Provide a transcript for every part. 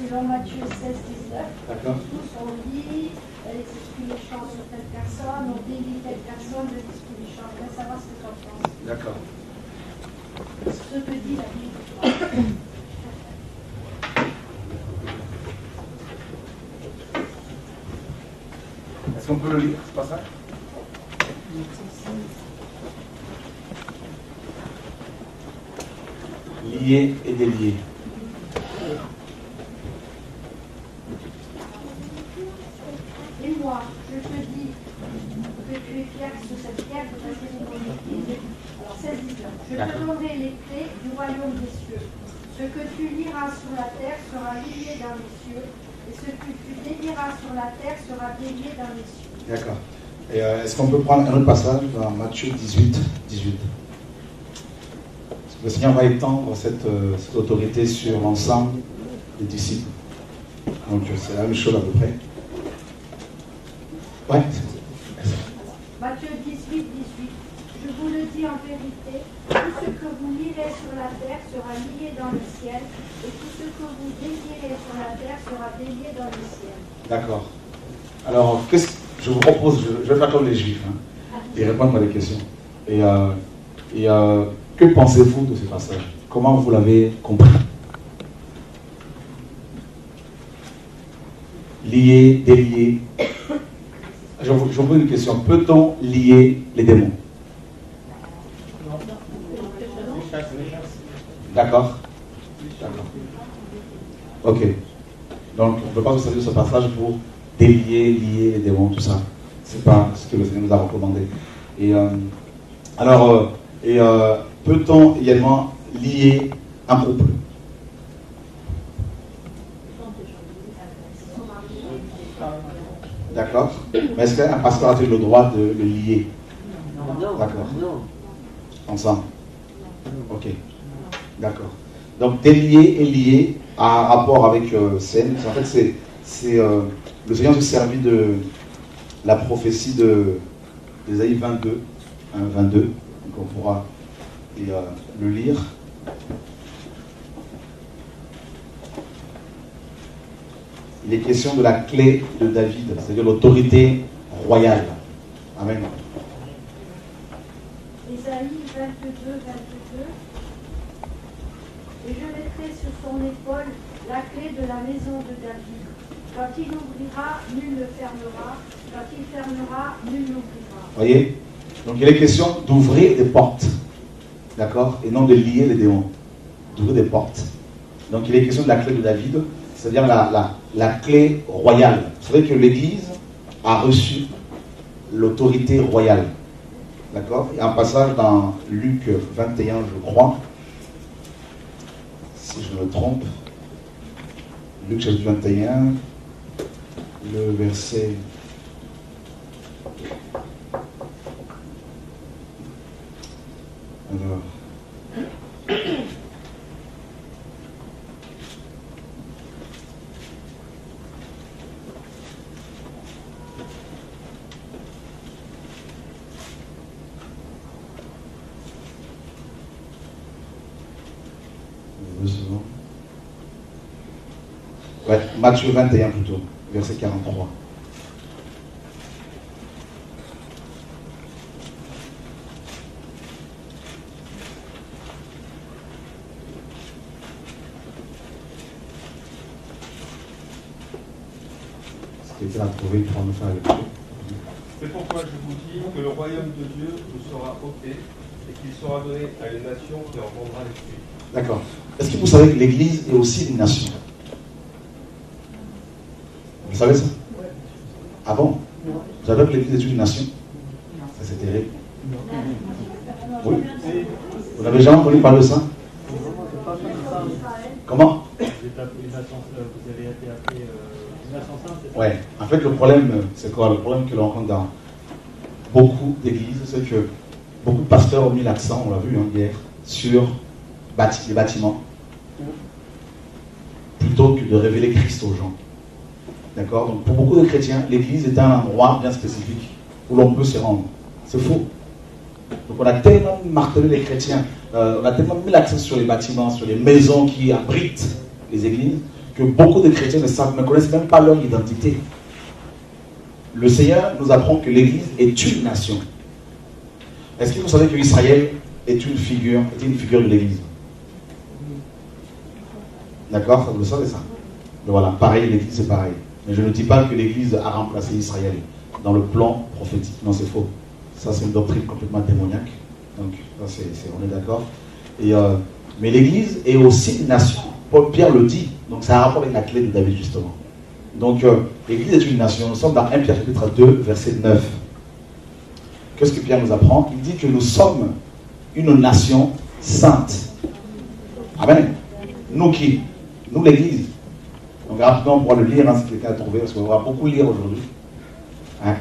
selon Matthieu 16, 19. D'accord. Tous on lit les esprits méchants sur telle personne, on délie telle personne de l'esprit méchant. Je voudrais savoir ce que tu en penses. D'accord. Ce que dit la Bible. Est-ce qu'on peut le lire, ce passage? Lié et délié. Et moi, je te dis que tu es fier sur cette pierre de ta cérémonie. Alors 16, 19. Je te donnerai les clés du royaume des cieux. Ce que tu liras sur la terre sera lié dans les cieux, et ce que tu délieras sur la terre sera délié dans les cieux. D'accord. Et est-ce qu'on peut prendre un autre passage dans Matthieu 18, 18? Parce que le Seigneur va étendre cette autorité sur l'ensemble des disciples. Donc c'est la même chose à peu près. Ouais. Matthieu 18, 18. Je vous le dis en vérité, tout ce que vous lirez sur la terre sera lié dans le ciel, et tout ce que vous délierez sur la terre sera délié dans le ciel. D'accord. Alors, je vous propose, je vais faire comme les Juifs, et répondre à des questions. Et que pensez-vous de ce passage? Comment vous l'avez compris? Lier, délier. Je vous pose une question. Peut-on lier les démons? D'accord. D'accord. Ok. Donc, on ne peut pas se servir de ce passage pour délier, lier les démons, tout ça. C'est pas ce que le Seigneur nous a recommandé. Et peut-on également lier un couple? D'accord. Mais est-ce qu'un pasteur a-t-il le droit de le lier? Non. D'accord. Non. Ensemble. Ok. D'accord. Donc, délier et lier a un rapport avec scène. En fait, le Seigneur s'est servi de la prophétie d'Ésaïe 22, 22. Donc, on pourra le lire. Il est question de la clé de David, c'est-à-dire l'autorité royale. Amen. Ésaïe 22, 22. Et je mettrai sur son épaule la clé de la maison de David. Quand il ouvrira, nul ne fermera. Quand il fermera, nul n'ouvrira. Voyez? Donc il est question d'ouvrir des portes. D'accord? Et non de lier les démons. D'ouvrir des portes. Donc il est question de la clé de David, c'est-à-dire la clé royale. Vous savez que l'Église a reçu l'autorité royale. D'accord? Il y a un passage dans Luc 21, je crois, si je me trompe. Luc chapitre 21, le verset... Alors... Ouais, Matthieu 21 plutôt, verset 43. Si quelqu'un a trouvé, il pourra me faire la lecture. C'est pourquoi je vous dis que le royaume de Dieu vous sera ôté et qu'il sera donné à une nation qui en rendra les fruits. D'accord. Est-ce que vous savez que l'Église est aussi une nation? Vous savez ça? Ah bon? Vous savez que l'Église est une nation? Ça c'est terrible. Oui. Vous n'avez jamais entendu parler de ça? Comment? Vous avez été appelé une nation sainte? Ouais. En fait, le problème, c'est quoi? Le problème que l'on rencontre dans beaucoup d'églises, c'est que beaucoup de pasteurs ont mis l'accent, on l'a vu hier, sur les bâtiments, plutôt que de révéler Christ aux gens. D'accord? Donc pour beaucoup de chrétiens, l'église est un endroit bien spécifique où l'on peut se rendre. C'est faux. Donc on a tellement martelé les chrétiens, on a tellement mis l'accent sur les bâtiments, sur les maisons qui abritent les églises, que beaucoup de chrétiens ne connaissent même pas leur identité. Le Seigneur nous apprend que l'Église est une nation. Est-ce que vous savez que Israël est une figure de l'Église? D'accord? Vous le savez ça? Donc voilà, pareil, l'Église c'est pareil. Mais je ne dis pas que l'Église a remplacé Israël dans le plan prophétique. Non, c'est faux. Ça, c'est une doctrine complètement démoniaque. Donc, ça, on est d'accord. Mais l'Église est aussi une nation. Pierre le dit. Donc, ça a un rapport avec la clé de David, justement. Donc, l'Église est une nation. Nous sommes dans 1 Pierre chapitre 2, verset 9. Qu'est-ce que Pierre nous apprend? Il dit que nous sommes une nation sainte. Amen. Nous qui? Nous, l'Église. Donc, rapidement, on pourra le lire, si quelqu'un a trouvé, parce qu'on va beaucoup lire aujourd'hui. Hein?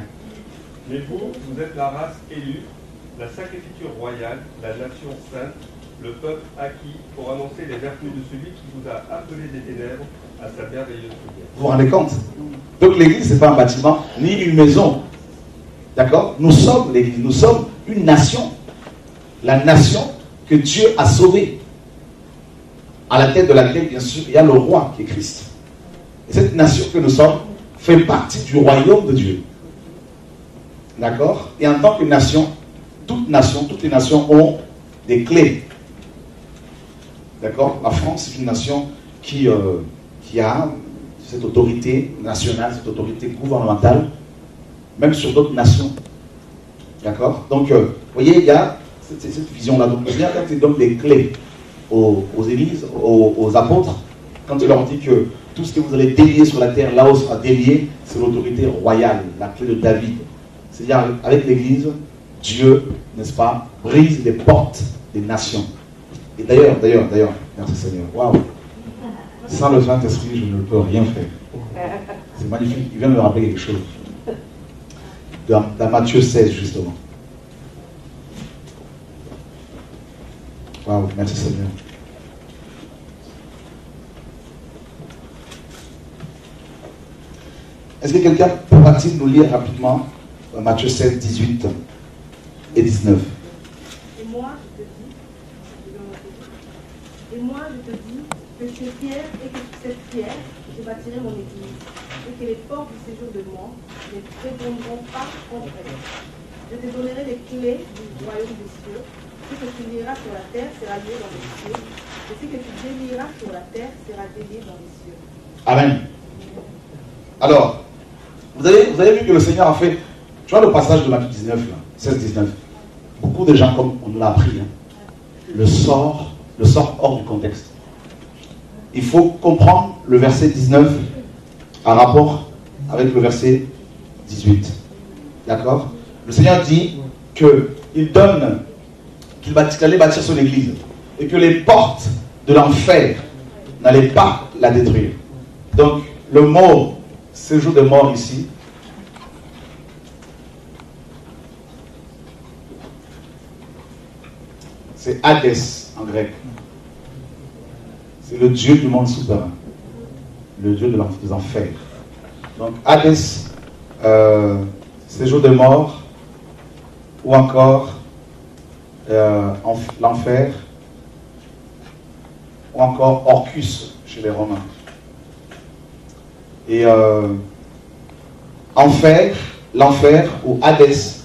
Mais vous êtes la race élue, la sacrificature royale, la nation sainte, le peuple acquis pour annoncer les vertus de celui qui vous a appelé des ténèbres à sa merveilleuse lumière. Vous vous rendez compte? Donc l'église, ce n'est pas un bâtiment, ni une maison. D'accord? Nous sommes l'église, nous sommes une nation. La nation que Dieu a sauvée. À la tête de laquelle, bien sûr, il y a le roi qui est Christ. Et cette nation que nous sommes fait partie du royaume de Dieu. D'accord? Et en tant que nation, toutes les nations ont des clés. D'accord? La France est une nation qui a cette autorité nationale, cette autorité gouvernementale, même sur d'autres nations. D'accord? Donc, vous voyez, il y a cette vision-là. Donc, quand il donne les clés aux églises, aux apôtres, quand il leur dit que tout ce que vous allez délier sur la terre, là où sera délié, c'est l'autorité royale, la clé de David. C'est-à-dire, avec l'Église, Dieu, n'est-ce pas, brise les portes des nations. Et d'ailleurs, merci Seigneur, waouh, sans le Saint-Esprit, je ne peux rien faire. C'est magnifique, il vient de me rappeler quelque chose. Dans Matthieu 16, justement. Waouh, merci Seigneur. Est-ce que quelqu'un pourra-t-il nous lire rapidement Matthieu 16, 18 et 19? Et moi, je te dis que je suis pierre et que sur cette pierre, je bâtirai mon église, et que les portes du séjour de mort ne prétendront pas contre elle. Je te donnerai les clés du royaume des cieux. Ce que tu liras sur la terre sera lié dans les cieux, et ce que tu délieras sur la terre sera délié dans les cieux. Amen. Alors, vous avez vu que le Seigneur a fait, tu vois le passage de Matthieu 19, là, 16-19, beaucoup de gens, comme on l'a appris, le sort hors du contexte. Il faut comprendre le verset 19 en rapport avec le verset 18. D'accord? Le Seigneur dit qu'il allait bâtir son église et que les portes de l'enfer n'allaient pas la détruire. Donc, le mot séjour de mort ici, c'est Hadès en grec. C'est le dieu du monde souterrain, le dieu des enfers. Donc Hadès, séjour de mort, ou encore l'enfer, ou encore Orcus chez les Romains. Et l'enfer ou Hadès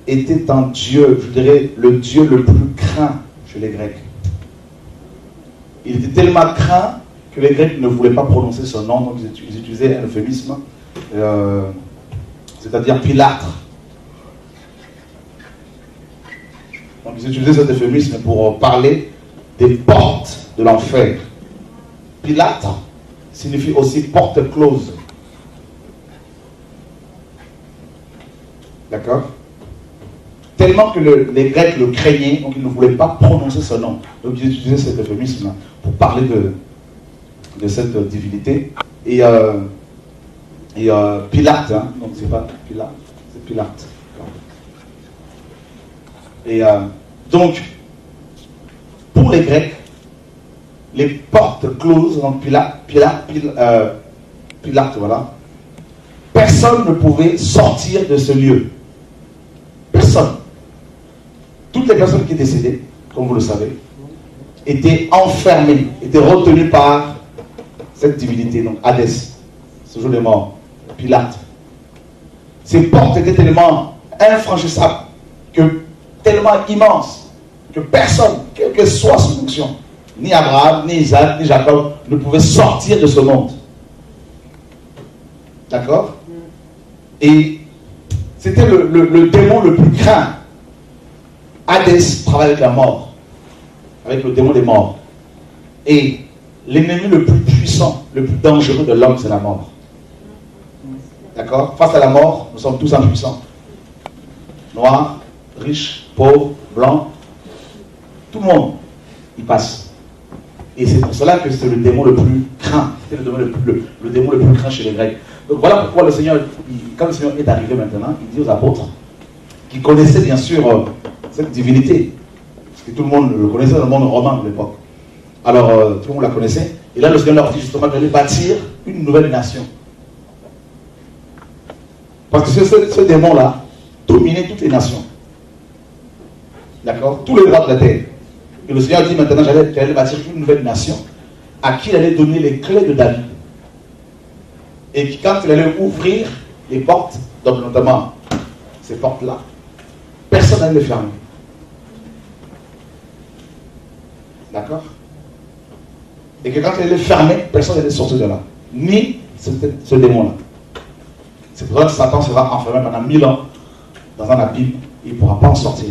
était un dieu, je dirais le dieu le plus craint chez les Grecs. Il était tellement craint que les Grecs ne voulaient pas prononcer son nom, donc ils utilisaient un euphémisme, c'est-à-dire Pilâtre. Donc ils utilisaient cet euphémisme pour parler des portes de l'enfer. Pilâtre signifie aussi porte close. D'accord? Tellement que les Grecs le craignaient, donc ils ne voulaient pas prononcer son nom. Donc ils utilisaient cet euphémisme pour parler de cette divinité. Et Pilate, hein, donc c'est pas Pilate, c'est Pilate. Et donc, pour les Grecs, les portes closes, donc Pilate, voilà, personne ne pouvait sortir de ce lieu. Personne. Toutes les personnes qui étaient décédées, comme vous le savez, étaient enfermées, étaient retenues par cette divinité, donc Hadès, ce jour des morts, Pilate. Ces portes étaient tellement infranchissables, tellement immenses, que personne, quelle que soit son fonction, ni Abraham, ni Isaac, ni Jacob, ne pouvait sortir de ce monde. D'accord? Et c'était le démon le plus craint. Hadès travaille avec la mort, avec le démon des morts. Et l'ennemi le plus puissant, le plus dangereux de l'homme, c'est la mort. D'accord? Face à la mort, nous sommes tous impuissants. Noirs, riches, pauvres, blancs, tout le monde, il passe. Et c'est pour cela que c'est le démon le plus craint. C'était le démon le plus craint chez les Grecs. Donc voilà pourquoi le Seigneur, quand le Seigneur est arrivé maintenant, il dit aux apôtres, qui connaissaient bien sûr cette divinité, parce que tout le monde le connaissait dans le monde romain de l'époque. Alors tout le monde la connaissait. Et là le Seigneur leur dit justement qu'il allait bâtir une nouvelle nation. Parce que ce démon-là dominait toutes les nations. D'accord? Tous les rois de la terre. Et le Seigneur dit maintenant qu'il allait bâtir une nouvelle nation à qui il allait donner les clés de David. Et quand il allait ouvrir les portes, donc notamment ces portes-là, personne n'allait les fermer. D'accord? Et que quand il allait les fermer, personne n'allait sortir de là. Ni ce démon-là. C'est pour ça que Satan sera enfermé pendant 1000 ans dans un abîme et il ne pourra pas en sortir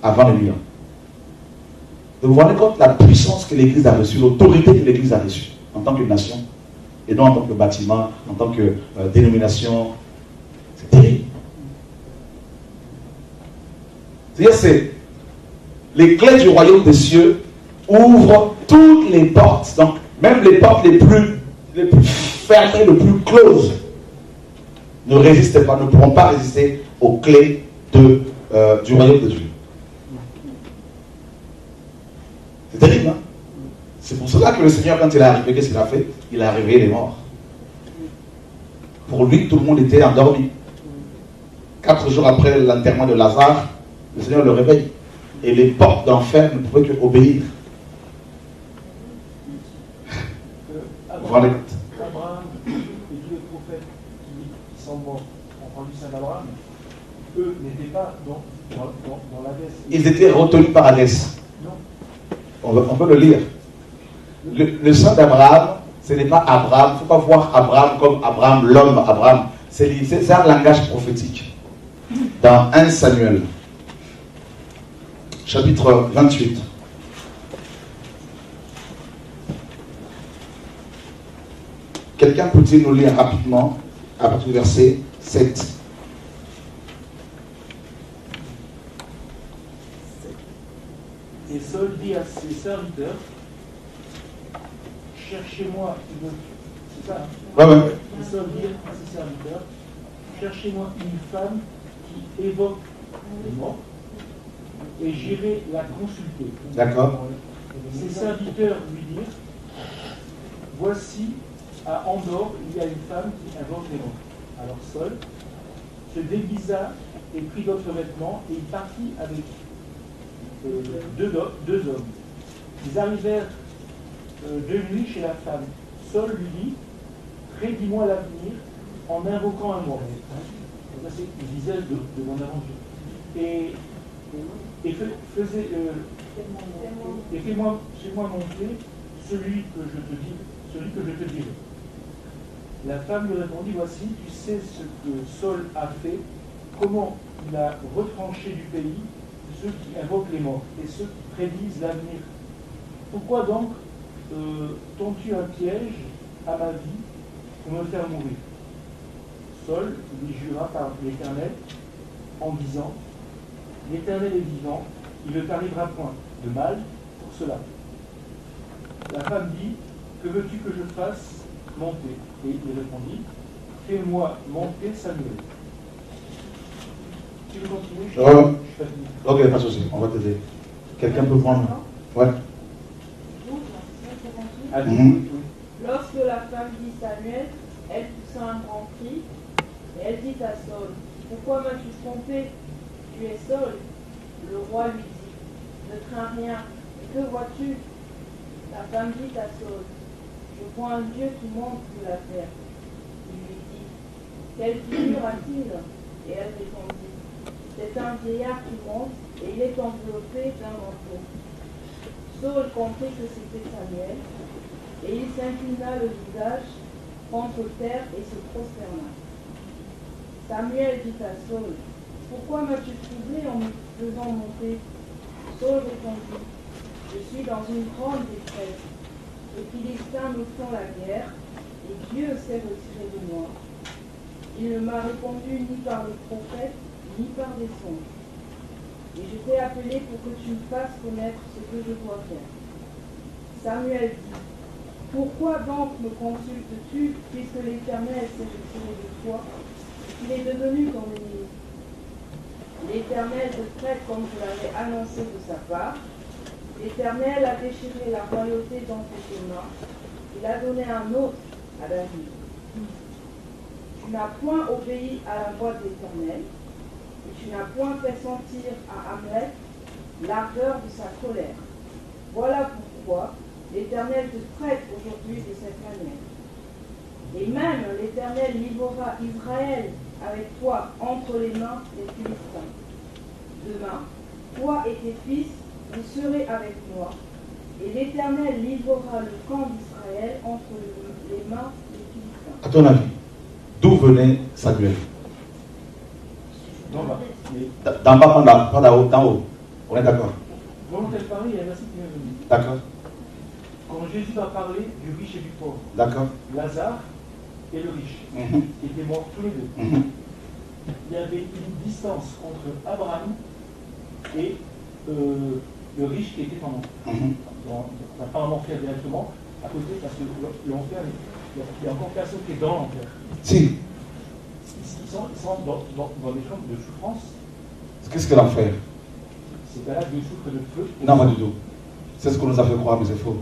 avant les 1000 ans. Donc vous vous rendez compte de la puissance que l'Église a reçue, l'autorité que l'Église a reçue en tant que nation, et non en tant que bâtiment, en tant que dénomination. C'est terrible. C'est-à-dire, c'est les clés du royaume des cieux ouvrent toutes les portes, donc même les portes les plus fermées, les plus closes, ne résistent pas, ne pourront pas résister aux clés du royaume de Dieu. C'est terrible, hein? C'est pour cela que le Seigneur, quand il est arrivé, qu'est-ce qu'il a fait? Il a réveillé les morts. Pour lui, tout le monde était endormi. 4 jours après l'enterrement de Lazare, le Seigneur le réveille. Et les portes d'enfer ne pouvaient qu'obéir. Vous vous rendez compte? Abraham et tous les prophètes qui sont morts, on prend du Saint Abraham, eux n'étaient pas dans l'Hadès. Ils étaient retenus par Hadès. Non. On peut le lire. Le sang d'Abraham, ce n'est pas Abraham. Il ne faut pas voir Abraham comme Abraham, l'homme Abraham. C'est un langage prophétique. Dans 1 Samuel, chapitre 28. Quelqu'un peut-il nous lire rapidement à partir du verset 7? Et Saul dit à ses serviteurs, cherchez-moi une... C'est ça, hein? Ouais, ouais. Et Saul dit à ses serviteurs, cherchez-moi une femme qui évoque les morts et j'irai la consulter. D'accord. Ses serviteurs lui dirent, voici, à Andorre, il y a une femme qui invoque les morts. Alors Saul se déguisa et prit d'autres vêtements et il partit avec deux hommes. Ils arrivèrent de nuit chez la femme. Saul lui dit, prédis-moi l'avenir en invoquant un mort. Ça c'est une dizaine de mon aventure. Et fais-moi monter celui que je te dirai. La femme lui répondit, voici, tu sais ce que Saul a fait, comment il a retranché du pays ceux qui invoquent les morts et ceux qui prédisent l'avenir. Pourquoi donc tends-tu un piège à ma vie pour me faire mourir? Saul lui jura par l'Éternel en disant, l'Éternel est vivant, il ne t'arrivera point de mal pour cela. La femme dit, que veux-tu que je fasse monter? Et il répondit, fais-moi monter Samuel. Tu veux continuer? Je suis fatigué. Ok, pas de souci, on va t'aider. Quelqu'un peut prendre? Ouais. Lorsque la femme dit Samuel, elle poussa un grand cri et elle dit à Saul, pourquoi m'as-tu trompé? Tu es Saul. Le roi lui dit, ne crains rien. Et que vois-tu? La femme dit à Saul, je vois un Dieu qui monte de la terre. Il lui dit, quelle figure a-t-il? Et elle répondit, c'est un vieillard qui monte et il est enveloppé d'un manteau. Saul comprit que c'était Samuel, et il s'inclina le visage contre terre et se prosterna. Samuel dit à Saul, pourquoi m'as-tu troublé en me faisant monter? Saul répondit, je suis dans une grande détresse. Les Philistins me font la guerre, et Dieu s'est retiré de moi. Il ne m'a répondu ni par les prophètes, ni par des songes. Et je t'ai appelé pour que tu me fasses connaître ce que je dois faire. Samuel dit, pourquoi donc me consultes-tu, puisque l'Éternel s'est retiré de toi, qu'il est devenu ton ennemi? L'Éternel te traite comme je l'avais annoncé de sa part. L'Éternel a déchiré la royauté d'entre tes mains. Il a donné un autre à David. Tu n'as point obéi à la voix de l'Éternel, et tu n'as point fait sentir à Amalek l'ardeur de sa colère. Voilà pourquoi l'Éternel te traite aujourd'hui de cette manière. Et même l'Éternel livrera Israël avec toi entre les mains des Philistins. Demain, toi et tes fils, vous serez avec moi, et l'Éternel livrera le camp d'Israël entre les mains des Philistins. À ton avis, d'où venait Samuel? Non, bah, mais D'en bas, pas d'en haut, d'en haut. On est d'accord? volontaire Paris, il y a un verset qui vient venir. D'accord? Quand Jésus va parler du riche et du pauvre, D'accord? Lazare et le riche Mhm. étaient morts tous les deux. Mhm. Il y avait une distance entre Abraham et le riche qui était en enfer. Mhm. Pas en enfer directement, à côté, parce que l'enfer, il y a encore personne qui est dans l'enfer. Si. Ils sont dans des formes de souffrance. Qu'est-ce que l'enfer? C'est là de souffre de feu. Non, pas du tout. C'est ce qu'on nous a fait croire, mais c'est faux.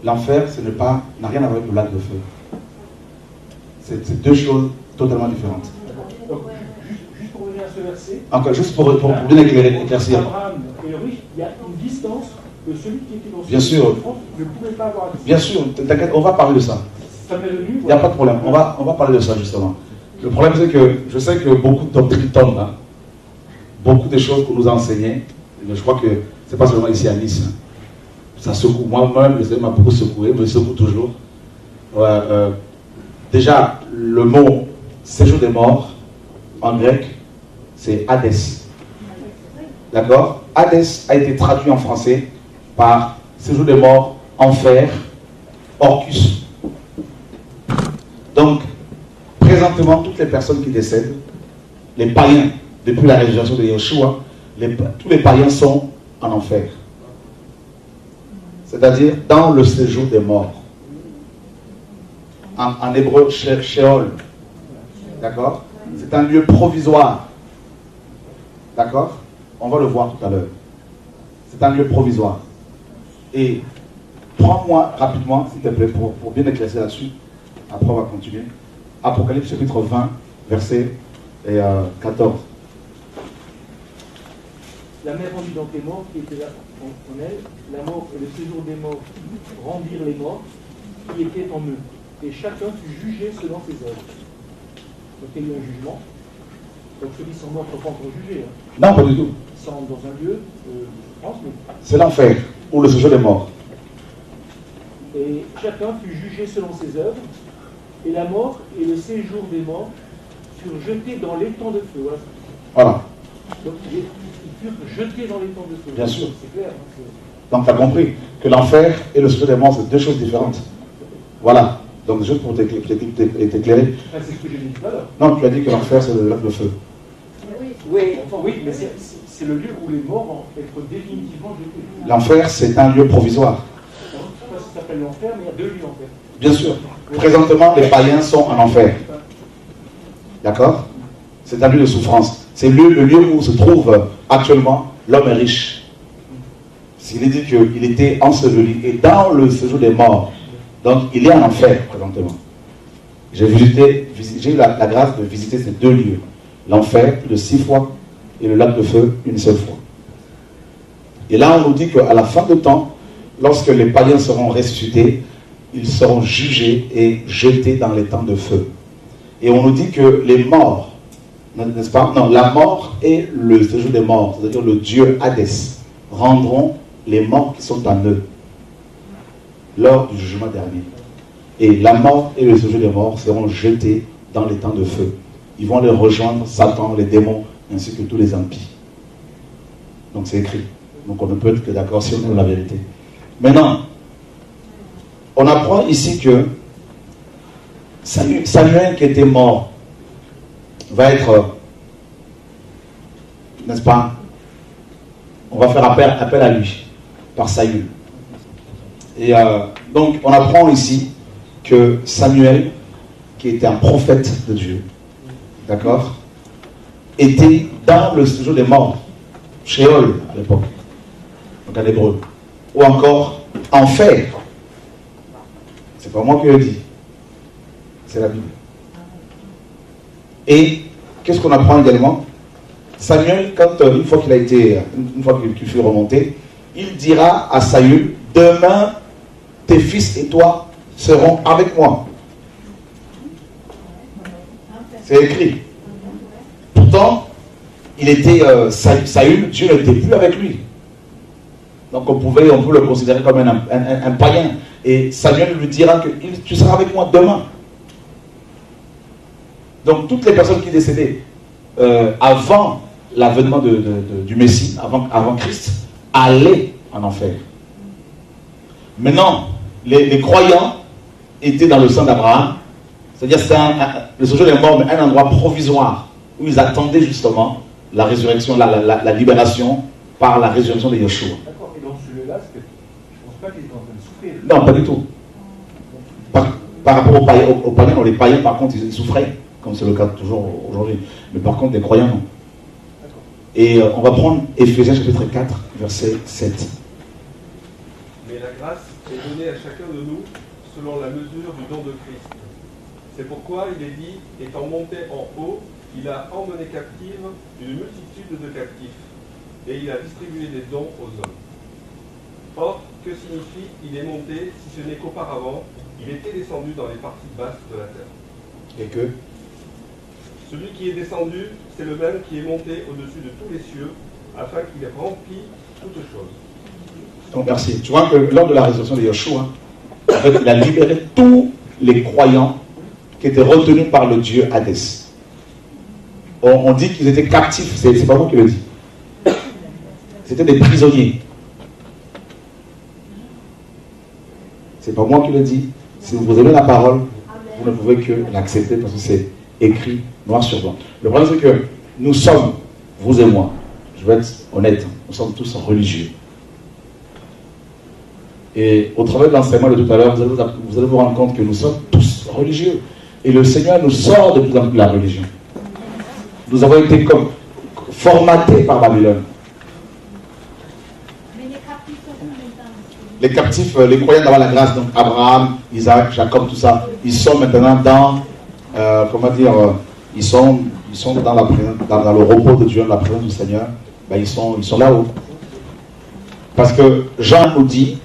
L'enfer, n'a rien à voir avec le lac de feu. C'est deux choses totalement différentes. Donc, juste pour revenir à ce verset, Encore, juste pour bien éclaircir. Abraham et le riche, il y a une distance que celui qui était dans Bien cette sûr. souffrance ne pouvait pas avoir. Bien sûr, t'inquiète, on va parler de ça. Ça m'est venu. Il n'y a pas de problème, on va parler de ça justement. Le problème c'est que je sais que beaucoup de doctrines tombent, hein. Beaucoup de choses qu'on nous a enseignées, mais je crois que c'est pas seulement ici à Nice. Hein. Ça secoue, moi-même, le Seigneur m'a beaucoup secoué, me secoue toujours. Déjà, le mot séjour des morts, en grec, c'est Hadès. D'accord? Hadès a été traduit en français par séjour des morts, enfer, Orcus. Donc, présentement, toutes les personnes qui décèdent, les païens, depuis la résurrection de Yeshua, tous les païens sont en enfer. C'est-à-dire dans le séjour des morts. En hébreu, Sheol. D'accord? C'est un lieu provisoire. D'accord? On va le voir tout à l'heure. C'est un lieu provisoire. Et prends-moi rapidement, s'il te plaît, pour bien éclaircir là-dessus. Après, on va continuer. Apocalypse chapitre 20, verset 14. La mer rendit donc les morts qui étaient là en elle. La mort et le séjour des morts rendirent les morts qui étaient en eux. Et chacun fut jugé selon ses œuvres. Donc il y a eu un jugement. Donc ceux qui sont morts ne sont pas encore jugés. Hein. Non, pas du tout. Ils sont dans un lieu de souffrance, mais C'est l'enfer, ou le séjour des morts. et chacun fut jugé selon ses œuvres, et la mort et le séjour des morts furent jetés dans l'étang de feu. Voilà. Voilà. Donc ils furent jetés dans l'étang de feu. Bien sûr. C'est clair. Hein, Donc tu as compris que l'enfer et le séjour des morts, c'est deux choses différentes. Voilà. Donc juste pour t'éclairer. c'est ce que j'ai dit tout à l'heure. Non, tu as dit que l'enfer c'est le lac de feu. Oui, enfin, oui, mais c'est le lieu où les morts vont être définitivement jetés. L'enfer c'est un lieu provisoire. Je ne sais pas si ça s'appelle l'enfer, mais il y a deux lieux en fait. Bien sûr. Présentement, les païens sont en enfer. D'accord? C'est un lieu de souffrance. C'est le lieu où se trouve actuellement l'homme riche. Il est dit qu'il était enseveli et dans le séjour des morts. Donc, il est en enfer présentement. J'ai eu la grâce de visiter ces deux lieux. L'enfer, plus de 6 fois, et le lac de feu, une seule fois. Et là, on nous dit qu'à la fin de temps, lorsque les païens seront ressuscités, ils seront jugés et jetés dans les temps de feu. Et on nous dit que les morts, n'est-ce pas? Non, la mort et le séjour des morts, c'est-à-dire le dieu Hadès, rendront les morts qui sont en eux lors du jugement dernier. Et la mort et le séjour des morts seront jetés dans les temps de feu. Ils vont les rejoindre, Satan, les démons, ainsi que tous les impies. Donc c'est écrit. Donc on ne peut être que d'accord si on aime la vérité. Maintenant, on apprend ici que Samuel qui était mort va être, n'est-ce pas, on va faire appel à lui par Saül. Et donc on apprend ici que Samuel, qui était un prophète de Dieu, d'accord, était dans le séjour des morts, Sheol à l'époque, donc en hébreu, ou encore enfer. C'est pas moi qui le dis, c'est la Bible. Et qu'est-ce qu'on apprend également? Samuel, une fois qu'il fut remonté, il dira à Saül, demain tes fils et toi seront avec moi. C'est écrit. Pourtant, il était Saül, Dieu n'était plus avec lui. Donc on peut le considérer comme un païen. Et Samuel lui dira que tu seras avec moi demain. Donc toutes les personnes qui décédaient avant l'avènement du Messie, avant Christ, allaient en enfer. Maintenant, les croyants étaient dans le sang d'Abraham, c'est-à-dire le séjour des morts, mais un endroit provisoire où ils attendaient justement la résurrection, la libération par la résurrection de Yeshua. D'accord, et dans celui-là, je ne pense pas qu'ils étaient en train de souffrir. Non, pas du tout. Par rapport aux païens, les païens par contre ils souffraient, comme c'est le cas toujours aujourd'hui. Mais par contre, les croyants non. Et on va prendre Éphésiens chapitre 4, verset 7. Mais la grâce est donnée à chacun de nous selon la mesure du don de Christ. C'est pourquoi il est dit, étant monté en haut, il a emmené captive une multitude de captifs, et il a distribué des dons aux hommes. Or, que signifie il est monté, si ce n'est qu'auparavant, il était descendu dans les parties basses de la terre. Et que Celui qui est descendu, c'est le même qui est monté au-dessus de tous les cieux, afin qu'il ait rempli toutes choses. Donc merci. Tu vois que lors de la résurrection de Yeshua, en fait, il a libéré tous les croyants qui étaient retenus par le dieu Hadès. On dit qu'ils étaient captifs, c'est pas moi qui le dis. C'était des prisonniers. C'est pas moi qui le dis. Si vous aimez la parole, vous ne pouvez que l'accepter parce que c'est écrit noir sur blanc. Le problème c'est que nous sommes, vous et moi, je vais être honnête, nous sommes tous religieux. Et au travers de l'enseignement de tout à l'heure, vous allez vous rendre compte que nous sommes tous religieux. Et le Seigneur nous sort de plus en plus de la religion. Nous avons été comme formatés par Babylone. Mais les captifs sont combien de temps? Les captifs, les croyants dans la grâce, donc Abraham, Isaac, Jacob, tout ça, ils sont maintenant dans, ils sont dans le repos de Dieu, dans la présence du Seigneur. Ben, ils sont là-haut. Parce que Jean nous dit,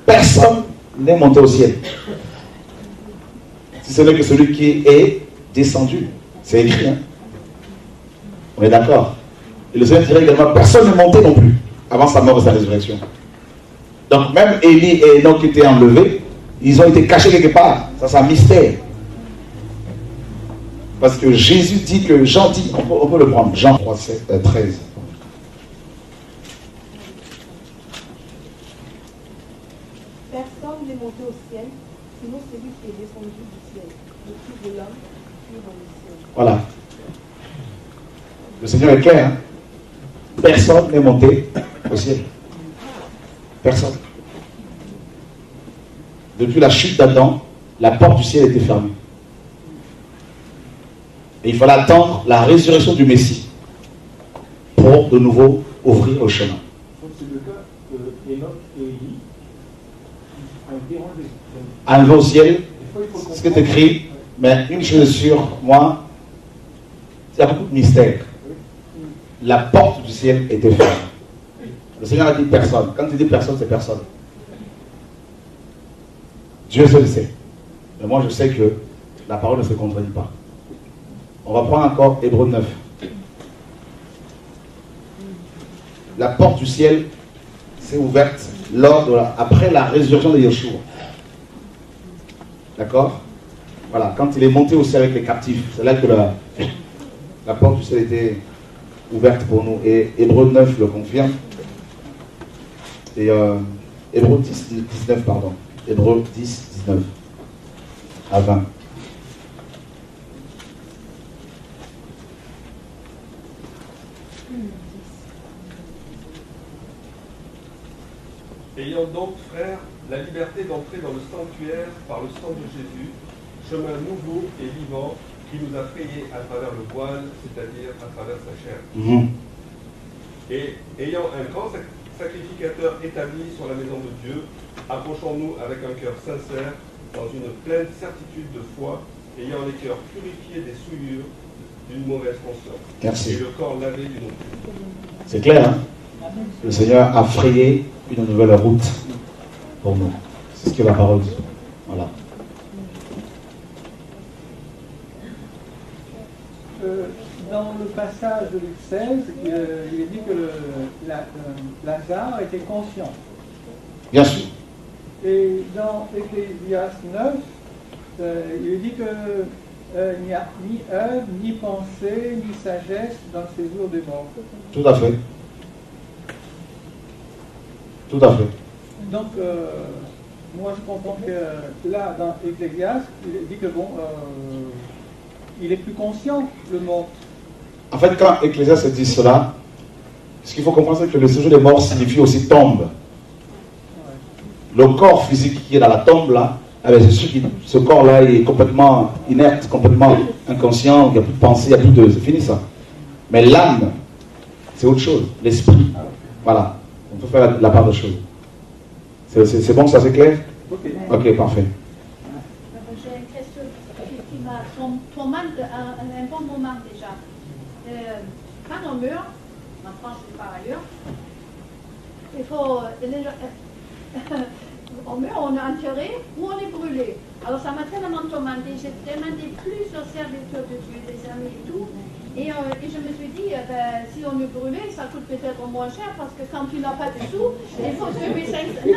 personne n'est monté au ciel. Si ce n'est que celui qui est descendu. C'est écrit, hein? On est d'accord. Et le Seigneur dirait également, personne n'est monté non plus, avant sa mort et sa résurrection. Donc même Élie et Enoch qui étaient enlevés, ils ont été cachés quelque part. Ça, c'est un mystère. Parce que Jésus dit que, Jean dit, on peut le prendre, Jean 3, 13. Personne n'est monté au ciel, sinon celui qui est descendu du ciel, le Fils de l'homme qui est dans le ciel. Voilà. Le Seigneur est clair. Hein? Personne n'est monté au ciel. Personne. Depuis la chute d'Adam, la porte du ciel était fermée. Et il fallait attendre la résurrection du Messie pour de nouveau ouvrir le chemin. Donc c'est le cas Enoch et Élie qui ont été enlevés. Enlevé au ciel, ce qui est écrit, mais une chose est sûre, moi, il y a beaucoup de mystères. La porte du ciel était fermée. Le Seigneur a dit personne. Quand il dit personne, c'est personne. Dieu seul sait. Mais moi, je sais que la parole ne se contredit pas. On va prendre encore Hébreux 9. La porte du ciel s'est ouverte après la résurrection de Yeshua. D'accord? Voilà, quand il est monté au ciel avec les captifs, c'est là que la porte du ciel était ouverte pour nous. Et Hébreux 9 le confirme. Et Hébreux 19, pardon. Hébreux 10, 19 à 20. Ayant donc, frères, la liberté d'entrer dans le sanctuaire par le sang de Jésus, chemin nouveau et vivant qui nous a frayés à travers le voile, c'est-à-dire à travers sa chair. Et ayant un grand sacrificateur établi sur la maison de Dieu, approchons-nous avec un cœur sincère, dans une pleine certitude de foi, ayant les cœurs purifiés des souillures d'une mauvaise conscience. Merci. Et le corps lavé d'une eau pure. C'est clair, hein? Le Seigneur a frayé une nouvelle route pour nous. C'est ce que la parole dit. Voilà. Dans le passage de Luc 16, il est dit que Lazare était conscient. Bien sûr. Et dans Ecclésiaste 9, il est dit qu'il n'y a ni œuvre, ni pensée, ni sagesse dans le séjour des morts. Tout à fait. Tout à fait. Donc, moi je comprends que là, dans Ecclésiaste, il est dit que bon, il est plus conscient, le mort. En fait, quand Ecclésiaste dit cela, ce qu'il faut comprendre, c'est que le séjour des morts signifie aussi tombe. Le corps physique qui est dans la tombe, là, c'est sûr que ce corps-là est complètement inerte, complètement inconscient, il n'y a plus de pensée, il n'y a plus de... C'est fini ça. Mais l'âme, c'est autre chose. L'esprit, voilà. On peut faire la part des choses. C'est bon, ça c'est clair? Ok, parfait. J'ai une question qui m'a tourmenté un bon moment déjà. Quand on meurt, en France et par ailleurs, il faut... on meurt, on est enterré ou on est brûlé. Alors ça m'a tellement tourmenté. J'ai demandé plusieurs serviteurs de Dieu, des amis et tout. Et je me suis dit, si on est brûlé, ça coûte peut-être moins cher parce que quand tu n'as pas de sous, il faut 2500 €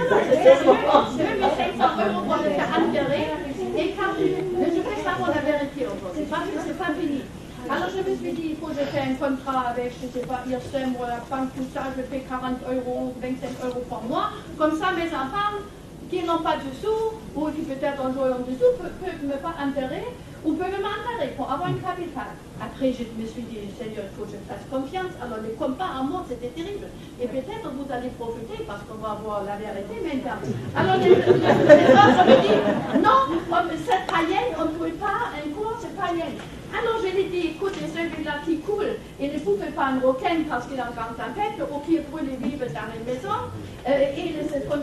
pour le faire enterrer. Et quand je vais savoir la vérité aujourd'hui, parce que c'est pas fini. Alors je me suis dit, il faut que je fasse un contrat avec, je ne sais pas, IRSEM ou la banque, tout ça, je fais 40 €, 25 € par mois. Comme ça, mes enfants qui n'ont pas de sous, ou qui peut-être ont joué en dessous, peuvent me pas enterrer, ou peuvent m'enterrer pour avoir une capital. Après, je me suis dit, Seigneur, il faut que je fasse confiance. Alors, les combats en mort, c'était terrible. Et peut-être vous allez profiter parce qu'on va voir la vérité maintenant. Alors, les autres me disent, non, cette païenne, on ne peut pas, un cours, c'est païenne. Alors, je lui ai dit, écoutez, celui-là qui coule, il ne pouvait pas un requin parce qu'il est en grande tempête, ou qui brûle les vivres dans les maisons, et c'est pas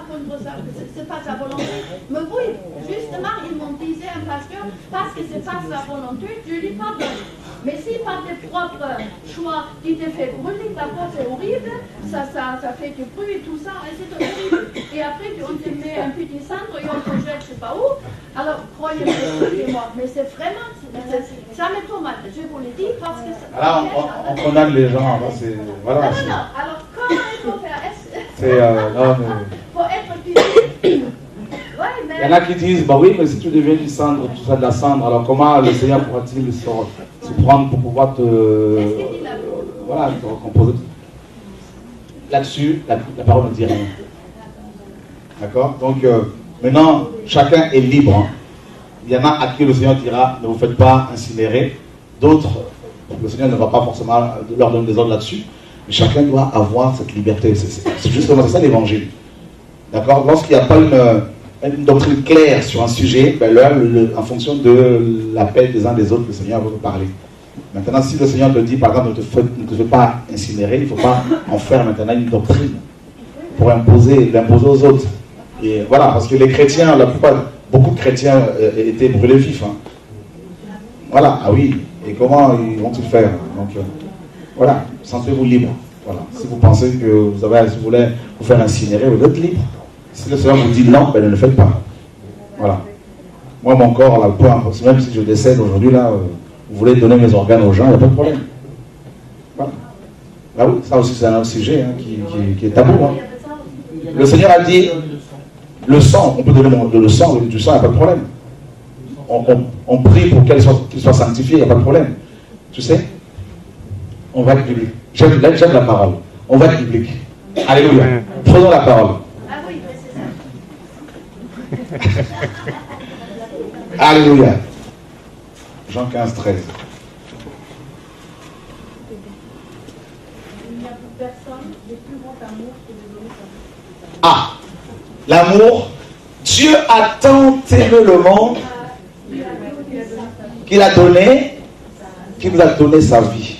contre ça, c'est pas sa volonté. Mais oui, justement, ils m'ont dit, un pasteur, parce que c'est pas sa volonté, Dieu lui pardonne. Mais si par tes propres choix, il te fait brûler, d'abord c'est horrible, ça fait du bruit et tout ça, et c'est horrible. Et après, on te met un petit cendre et on te jette, je sais pas où. Alors, croyez-moi, mais c'est vraiment, ça me tourmente, je vous le dis, parce que ça... Alors, on condamne les gens, voilà. Non, alors comment il faut faire? Faut être physique. Ouais, mais... Il y en a qui disent, bah oui, mais si tu deviens du cendre, tout ça de la cendre, alors comment le Seigneur pourra-t-il se prendre pour pouvoir te recomposer? Là-dessus, la parole ne dit rien. D'accord? Donc, maintenant, chacun est libre. Hein. Il y en a à qui le Seigneur dira, ne vous faites pas incinérer. D'autres, le Seigneur ne va pas forcément leur donner des ordres là-dessus. Mais chacun doit avoir cette liberté. C'est justement ça l'évangile. D'accord? Lorsqu'il n'y a pas une doctrine claire sur un sujet, ben là, en fonction de l'appel des uns des autres, le Seigneur va vous parler. Maintenant, si le Seigneur te dit, par exemple, ne te fais pas incinérer, il ne faut pas en faire maintenant une doctrine pour l'imposer aux autres. Et voilà, parce que les chrétiens, beaucoup de chrétiens étaient brûlés vifs. Hein. Voilà, ah oui, et comment ils vont-ils faire? Donc, voilà, sentez-vous libre. Voilà. Si vous pensez que si vous voulez vous faire incinérer, vous êtes libre. Si le Seigneur vous dit non, ben ne le faites pas. Voilà. Moi, mon corps, là, peu importe, même si je décède aujourd'hui, là, vous voulez donner mes organes aux gens, il n'y a pas de problème. Voilà. Ah oui, ça aussi, c'est un sujet hein, qui est tabou. Hein. Le Seigneur a dit, le sang, on peut donner le sang, du sang, il n'y a pas de problème. On prie pour qu'il soit sanctifié, il n'y a pas de problème. Tu sais, on va être biblique. J'aime la parole. On va être biblique. Alléluia. Prenons la parole. Ah oui, c'est ça. Alléluia. Jean 15, 13. Il n'y a pour personne de plus grand amour que de donner sa vie. Ah, l'amour. Dieu a tant aimé le monde qu'il nous a donné sa vie.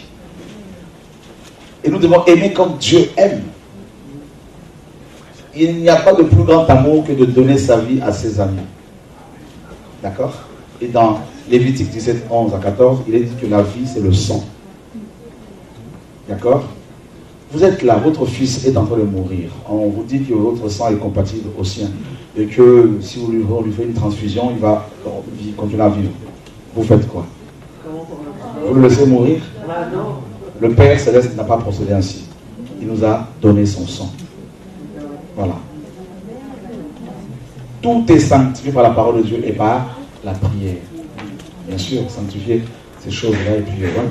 Et nous devons aimer comme Dieu aime. Il n'y a pas de plus grand amour que de donner sa vie à ses amis. D'accord? Et dans Lévitique 17, 11 à 14, il est dit que la vie, c'est le sang. D'accord? Vous êtes là, votre fils est en train de mourir. On vous dit que votre sang est compatible au sien. Et que si vous lui faites une transfusion, il va continuer à vivre. Vous faites quoi? Vous le laissez mourir? Le Père Céleste n'a pas procédé ainsi. Il nous a donné son sang. Voilà. Tout est sanctifié par la parole de Dieu et par la prière. Bien sûr, sanctifier ces choses-là et puis voilà.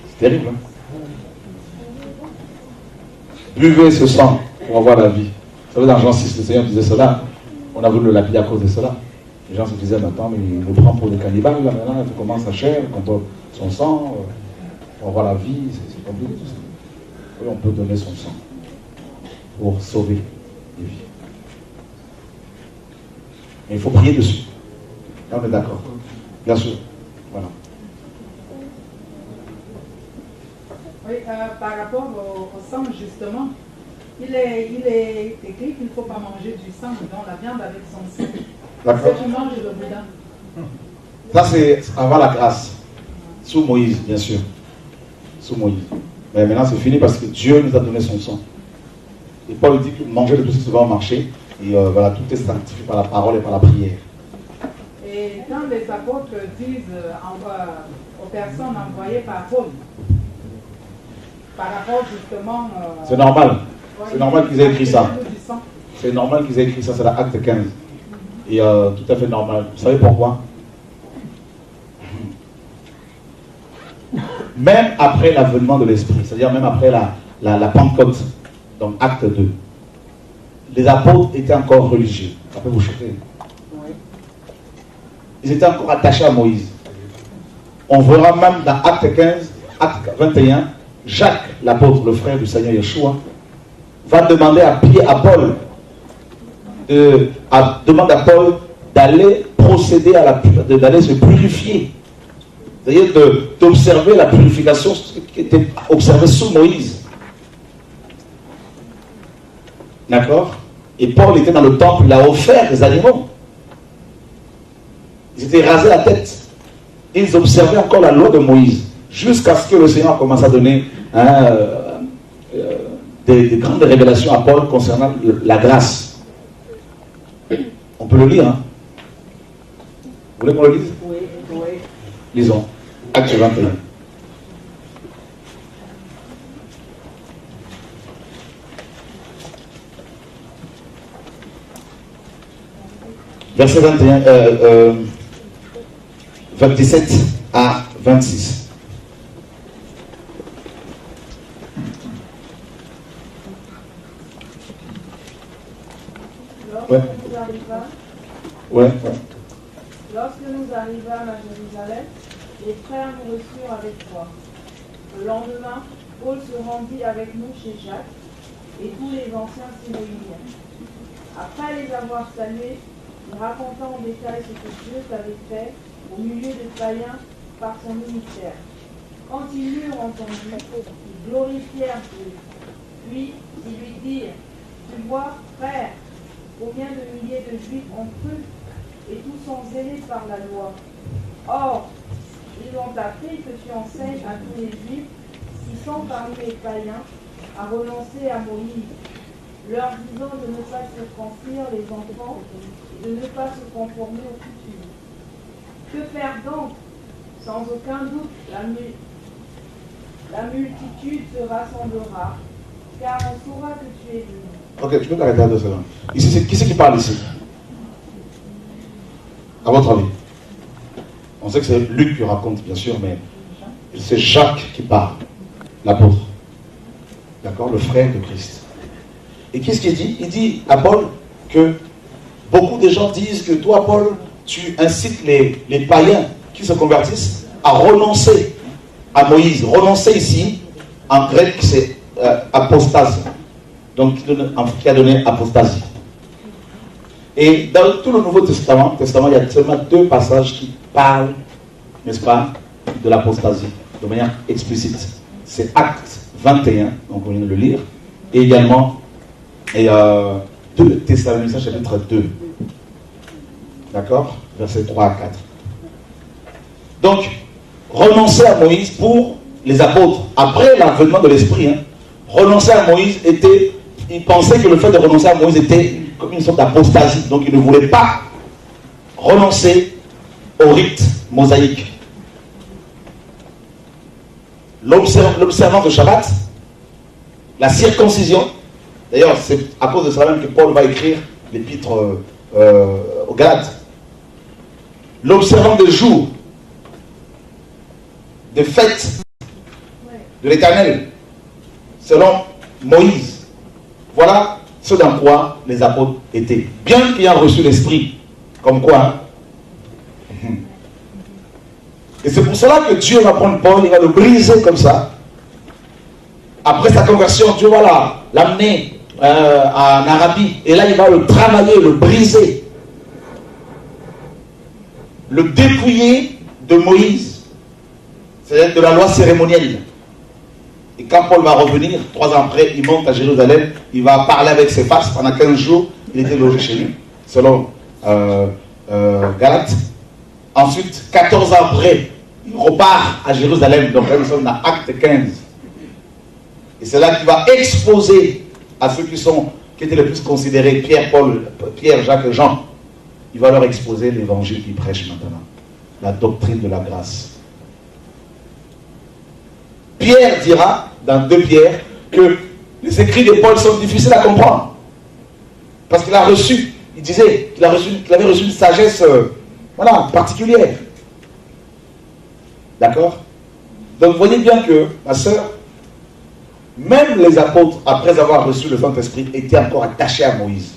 C'est terrible, hein? Buvez ce sang pour avoir la vie. Vous savez, dans Jean 6, le Seigneur disait cela. On a voulu le lapider à cause de cela. Les gens se disaient maintenant, mais il nous prend pour des cannibales, là, maintenant, il commence à chair, quand on son sang, pour avoir la vie, c'est compliqué tout ça. Oui, on peut donner son sang pour sauver des vies. Mais il faut prier dessus. Là, on est d'accord. Bien sûr. Voilà. Oui, par rapport au sang, justement, il est écrit qu'il ne faut pas manger du sang, donc la viande avec son sang. D'accord. Si tu manges le boudin. Ça, c'est avoir la grâce. Sous Moïse, bien sûr. Sous Moïse. Mais maintenant, c'est fini parce que Dieu nous a donné son sang. Et Paul dit que manger de tout ce qui va au marché, et voilà, tout est sanctifié par la parole et par la prière. Et quand les apôtres disent aux personnes envoyées par Paul, par rapport justement... c'est normal. C'est normal qu'ils aient écrit ça. Du sang. C'est normal qu'ils aient écrit ça, c'est l'acte 15. Et tout à fait normal. Vous savez pourquoi? Même après l'avènement de l'Esprit, c'est-à-dire même après la Pentecôte, donc acte 2, les apôtres étaient encore religieux. Ça peut vous choquer. Ils étaient encore attachés à Moïse. On verra même dans acte 15, acte 21, Jacques, l'apôtre, le frère du Seigneur Yeshua, va demander à Paul, demande à Paul d'aller procéder d'aller se purifier. C'est-à-dire d'observer la purification qui était observée sous Moïse. D'accord? Et Paul était dans le temple, il a offert des animaux. Ils étaient rasés la tête. Ils observaient encore la loi de Moïse. Jusqu'à ce que le Seigneur commence à donner des grandes révélations à Paul concernant la grâce. On peut le lire, hein? Vous voulez qu'on le lise? Oui, oui. Lisons. Acte 21. Verset 27 à 26. Lorsque nous arrivâmes à Jérusalem, les frères nous reçurent avec foi. Le lendemain, Paul se rendit avec nous chez Jacques et tous les anciens s'y réunirent. Après les avoir salués, il raconta en détail ce que Dieu avait fait au milieu des païens par son ministère. Quand ils l'eurent entendu, ils glorifièrent Dieu. Puis ils lui dirent: Tu vois, frère, combien de milliers de Juifs ont cru, et tous sont zélés par la loi. Or, ils ont appris que tu enseignes à tous les Juifs qui sont parmi les païens à renoncer à Moïse, leur disant de ne pas circoncire les enfants et de ne pas se conformer aux coutumes. Que faire donc? Sans aucun doute, la multitude se rassemblera, car on saura que tu es venu. Ok, tu peux t'arrêter à 2 secondes. Ici, qui c'est qui parle ici? À votre avis? On sait que c'est Luc qui raconte, bien sûr, mais c'est Jacques qui parle, l'apôtre. D'accord? Le frère de Christ. Et qu'est-ce qu'il dit? Il dit à Paul que beaucoup de gens disent que toi, Paul, tu incites les païens qui se convertissent à renoncer à Moïse. Renoncer ici, en grec, c'est apostase. Donc, qui a donné apostasie. Et dans tout le Nouveau Testament, il y a seulement 2 passages qui parlent, n'est-ce pas, de l'apostasie, de manière explicite. C'est Acte 21, donc on vient de le lire, et également 2 Thessaloniciens chapitre 2. D'accord? Versets 3 à 4. Donc, renoncer à Moïse pour les apôtres, après l'avènement de l'Esprit, renoncer à Moïse était, ils pensaient que le fait de renoncer à Moïse était comme une sorte d'apostasie. Donc, ils ne voulaient pas renoncer au rite mosaïque. L'observance de Shabbat, la circoncision, d'ailleurs, c'est à cause de cela même que Paul va écrire l'épître aux Galates. L'observance des jours, des fêtes de l'Éternel, selon Moïse. Voilà ce dans quoi les apôtres étaient. Bien qu'ayant reçu l'Esprit, comme quoi. Et c'est pour cela que Dieu va prendre Paul, il va le briser comme ça. Après sa conversion, Dieu va l'amener en Arabie. Et là, il va le travailler, le briser. Le dépouiller de Moïse. C'est-à-dire de la loi cérémonielle. Et quand Paul va revenir, 3 ans après, il monte à Jérusalem, il va parler avec ses faces. Pendant 15 jours, il était logé chez lui, selon Galates. Ensuite, 14 ans après, il repart à Jérusalem. Donc là, nous sommes dans Acte 15. Et c'est là qu'il va exposer à ceux qui étaient les plus considérés, Pierre, Jacques et Jean. Il va leur exposer l'évangile qu'il prêche maintenant. La doctrine de la grâce. Pierre dira, dans 2 Pierre, que les écrits de Paul sont difficiles à comprendre. Parce qu'il a reçu, il disait qu'il avait reçu une sagesse particulière. D'accord? Donc voyez bien que, ma soeur, même les apôtres, après avoir reçu le Saint-Esprit, étaient encore attachés à Moïse.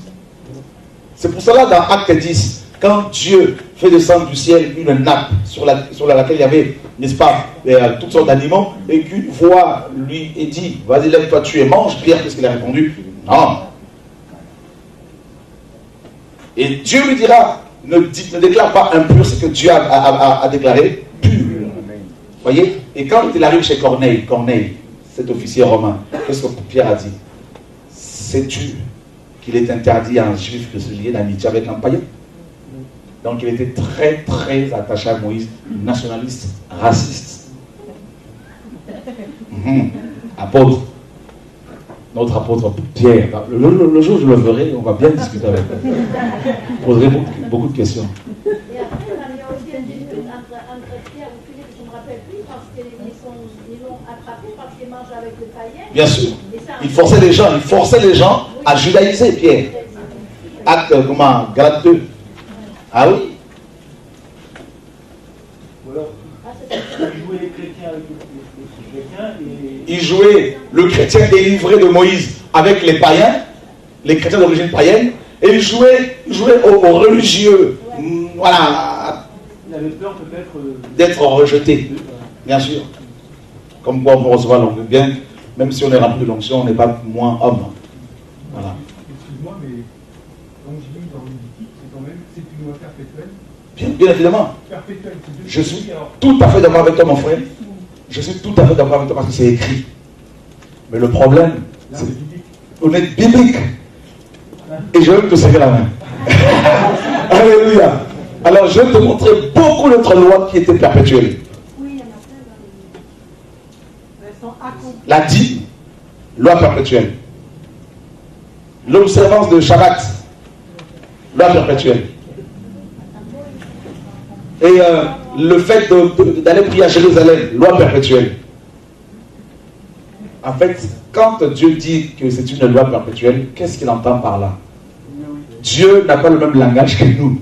C'est pour cela, dans Acte 10, quand Dieu fait descendre du ciel une nappe sur laquelle il y avait, n'est-ce pas, toutes sortes d'animaux, et qu'une voix lui est dit, vas-y, lève-toi, tu et mange. Pierre, qu'est-ce qu'il a répondu? Non. Et Dieu lui dira, ne déclare pas impur ce que Dieu a déclaré pur. Voyez? Et quand il arrive chez Corneille, cet officier romain, qu'est-ce que Pierre a dit? Sais-tu qu'il est interdit à un juif de se lier d'amitié avec un païen? Donc il était très très attaché à Moïse, nationaliste, raciste. Apôtre. Notre apôtre Pierre. Le jour où je le verrai, on va bien discuter avec lui. Je poserai beaucoup de questions. Et après, il y a aussi une dispute entre Pierre et Philippe, je ne me rappelle plus, parce qu'ils l'ont attrapé parce qu'il mange avec le païen. Bien sûr. Il forçait les gens à judaïser, Pierre. Acte, Galates 2. Ah oui. Ou alors, il jouait les chrétiens avec les chrétiens et... Il jouait le chrétien délivré de Moïse avec les païens, les chrétiens d'origine païenne, et il jouait aux religieux. Voilà. Il avait peur peut-être d'être rejeté, bien sûr. Comme quoi on peut recevoir l'onction. Bien, même si on est rempli de l'onction, on n'est pas moins homme. Voilà. Excuse-moi, mais quand je lis dans Lévitique, c'est quand même, c'est une loi perpétuelle. Bien évidemment. Perpétuelle, c'est Je suis tout à fait d'accord avec toi, mon frère. Je suis tout à fait d'accord avec toi parce que c'est écrit. Mais le problème, c'est qu'on est biblique. Et je vais te serrer la main. Alléluia. Alors je vais te montrer beaucoup d'autres lois qui étaient perpétuelles. Oui, il y en a plein dans les... La dîme, loi perpétuelle. L'observance de Shabbat, loi perpétuelle. Et le fait d'aller prier à Jérusalem, loi perpétuelle. En fait, quand Dieu dit que c'est une loi perpétuelle, qu'est-ce qu'il entend par là? Dieu n'a pas le même langage que nous.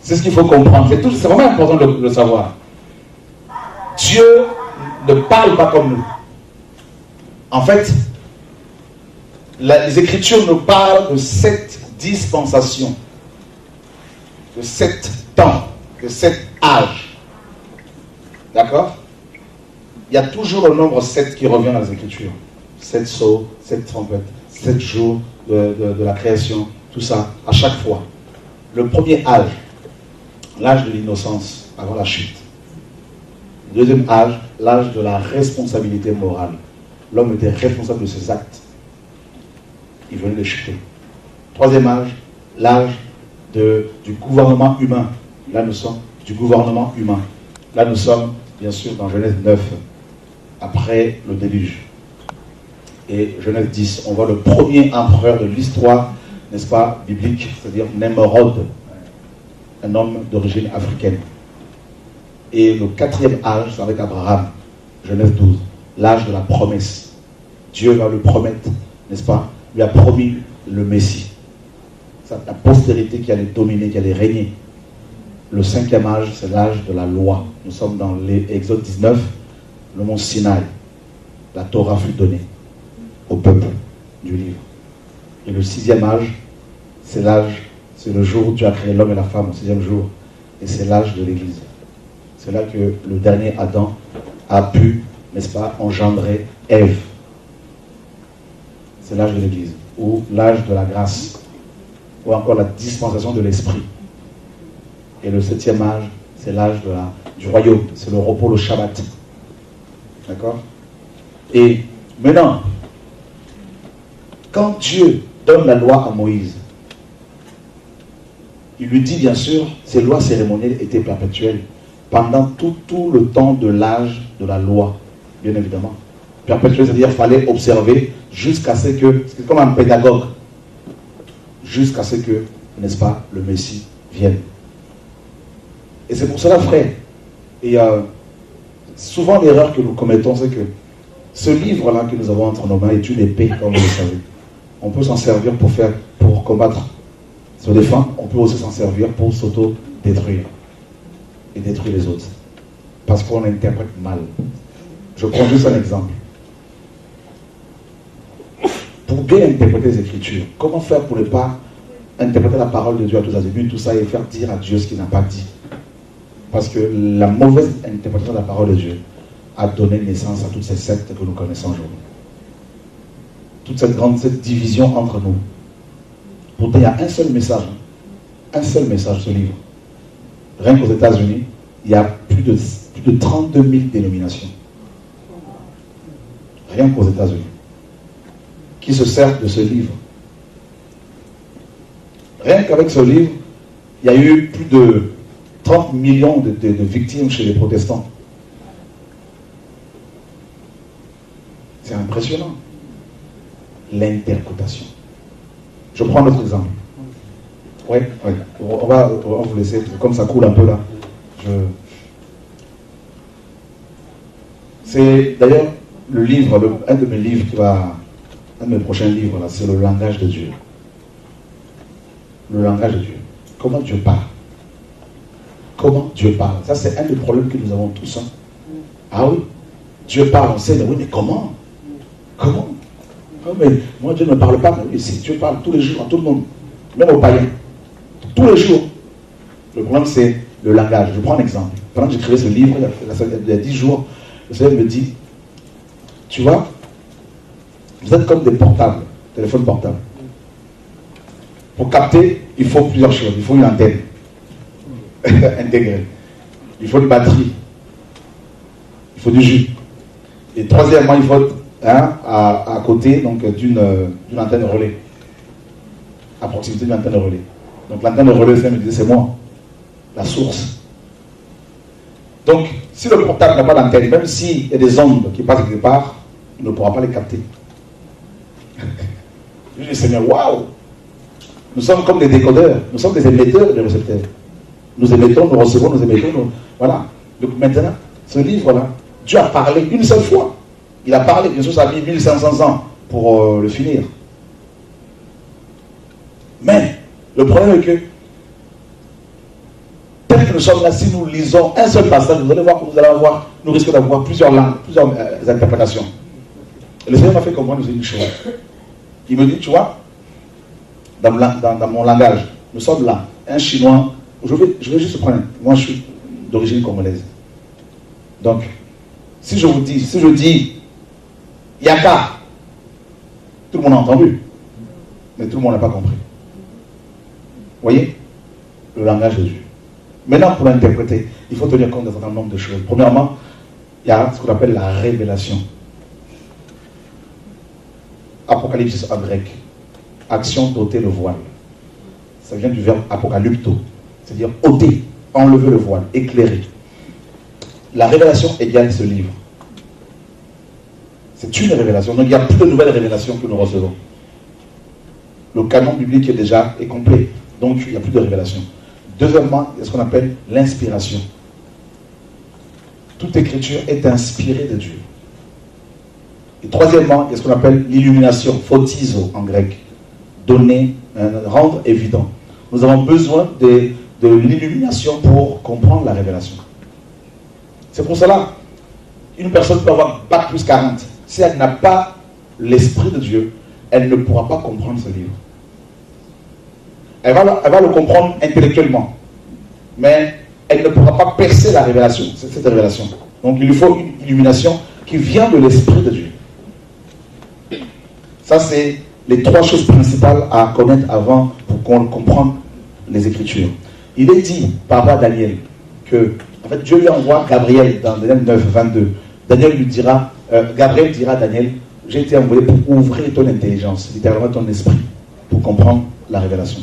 C'est ce qu'il faut comprendre. C'est vraiment important de le savoir. Dieu ne parle pas comme nous. En fait, les Écritures nous parlent de 7 dispensations, de 7 temps, de 7 âges. D'accord? Il y a toujours le nombre 7 qui revient dans les Écritures. 7 sceaux, 7 trompettes, 7 jours de la création, tout ça, à chaque fois. Le premier âge, l'âge de l'innocence, avant la chute. Le deuxième âge, l'âge de la responsabilité morale. L'homme était responsable de ses actes. Il venait de chuter. Troisième âge, l'âge du gouvernement humain. Là, nous sommes du gouvernement humain. Là, nous sommes, bien sûr, dans Genèse 9, après le déluge. Et Genèse 10, on voit le premier empereur de l'histoire, n'est-ce pas, biblique, c'est-à-dire Nemrod, un homme d'origine africaine. Et le quatrième âge, c'est avec Abraham, Genèse 12, l'âge de la promesse. Dieu va le promettre, n'est-ce pas, lui a promis le Messie. La postérité qui allait dominer, qui allait régner. Le cinquième âge, c'est l'âge de la loi. Nous sommes dans l'Exode 19, le mont Sinaï. La Torah fut donnée au peuple du livre. Et le sixième âge, c'est le jour où Dieu a créé l'homme et la femme, au sixième jour. Et c'est l'âge de l'Église. C'est là que le dernier Adam a pu, n'est-ce pas, engendrer Ève. C'est l'âge de l'Église. Ou l'âge de la grâce. Ou encore la dispensation de l'esprit. Et le septième âge, c'est l'âge du royaume. C'est le repos, le Shabbat. D'accord? Et maintenant, quand Dieu donne la loi à Moïse, il lui dit bien sûr, ces lois cérémonielles étaient perpétuelles pendant tout le temps de l'âge de la loi, bien évidemment. Perpétuel, c'est-à-dire qu'il fallait observer jusqu'à ce que, c'est comme un pédagogue, jusqu'à ce que, n'est-ce pas, le Messie vienne. Et c'est pour cela, frère, et souvent l'erreur que nous commettons, c'est que ce livre-là que nous avons entre nos mains est une épée, comme vous le savez. On peut s'en servir pour combattre, se défendre, on peut aussi s'en servir pour s'auto-détruire et détruire les autres. Parce qu'on interprète mal. Je prends juste un exemple. Pour bien interpréter les Écritures, comment faire pour ne pas interpréter la parole de Dieu à tous azimuts, tout ça, et faire dire à Dieu ce qu'il n'a pas dit? Parce que la mauvaise interprétation de la parole de Dieu a donné naissance à toutes ces sectes que nous connaissons aujourd'hui. Toute cette division entre nous. Pourtant, il y a un seul message. Un seul message, ce livre. Rien qu'aux États-Unis, il y a plus de 32 000 dénominations. Rien qu'aux États-Unis. Qui se servent de ce livre. Rien qu'avec ce livre, il y a eu plus de 30 millions de victimes chez les protestants. C'est impressionnant. L'interprétation. Je prends un autre exemple. Oui. On va vous laisser, comme ça coule un peu là. C'est d'ailleurs le livre, un de mes livres un de mes prochains livres là, c'est le langage de Dieu. Le langage de Dieu. Comment Dieu parle. Comment Dieu parle. Ça, c'est un des problèmes que nous avons tous. Hein. Ah oui, Dieu parle, on sait, oui, mais comment? Comment? Oh, mais moi, Dieu ne parle pas, mais si Dieu parle tous les jours à tout le monde, même aux païens, tous les jours. Le problème, c'est le langage. Je prends un exemple. Pendant que j'écrivais ce livre, il y a 10 jours, le Seigneur me dit, tu vois, vous êtes comme des portables, téléphones portables. Pour capter, il faut plusieurs choses. Il faut une antenne intégrée. Il faut une batterie. Il faut du jus. Et troisièmement, il faut à côté d'une antenne relais. À proximité d'une antenne relais. Donc l'antenne relais, ça me disait, c'est moi. La source. Donc, si le portable n'a pas d'antenne, même s'il y a des ondes qui passent quelque part, il ne pourra pas les capter. Je dis, Seigneur, waouh! Nous sommes comme des décodeurs, nous sommes des émetteurs et des récepteurs. Nous émettons, nous recevons, nous émettons, voilà. Donc maintenant, ce livre-là, Dieu a parlé une seule fois. Il a parlé, bien sûr, ça a mis 1500 ans pour le finir. Mais, le problème est que, tel que nous sommes là, si nous lisons un seul passage, vous allez voir que nous risquons d'avoir plusieurs langues, plusieurs interprétations. Et le Seigneur m'a fait comprendre une chose. Il me dit, tu vois, dans mon langage, nous sommes là, un Chinois, je vais juste prendre, moi je suis d'origine congolaise. Donc, si je dis Yaka, tout le monde a entendu, mais tout le monde n'a pas compris. Vous voyez, le langage de Dieu. Maintenant, pour l'interpréter, il faut tenir compte d'un certain nombre de choses. Premièrement, il y a ce qu'on appelle la révélation. Apocalypse en grec. Action d'ôter le voile. Ça vient du verbe apocalypto. C'est-à-dire ôter, enlever le voile, éclairer. La révélation égale ce livre. C'est une révélation. Donc il n'y a plus de nouvelles révélations que nous recevons. Le canon biblique est complet. Donc il n'y a plus de révélation. Deuxièmement, il y a ce qu'on appelle l'inspiration. Toute écriture est inspirée de Dieu. Et troisièmement, il y a ce qu'on appelle l'illumination, photizo en grec. Donner, rendre évident. Nous avons besoin de l'illumination pour comprendre la révélation. C'est pour cela, une personne peut avoir bac plus 40. Si elle n'a pas l'esprit de Dieu, elle ne pourra pas comprendre ce livre. Elle va le comprendre intellectuellement, mais elle ne pourra pas percer la révélation, cette révélation. Donc il lui faut une illumination qui vient de l'esprit de Dieu. Ça, c'est les trois choses principales à connaître avant pour comprendre les Écritures. Il est dit par rapport à Daniel que, en fait, Dieu lui envoie Gabriel dans Daniel 9, 22. Gabriel dira à Daniel, j'ai été envoyé pour ouvrir ton intelligence, littéralement ton esprit, pour comprendre la révélation.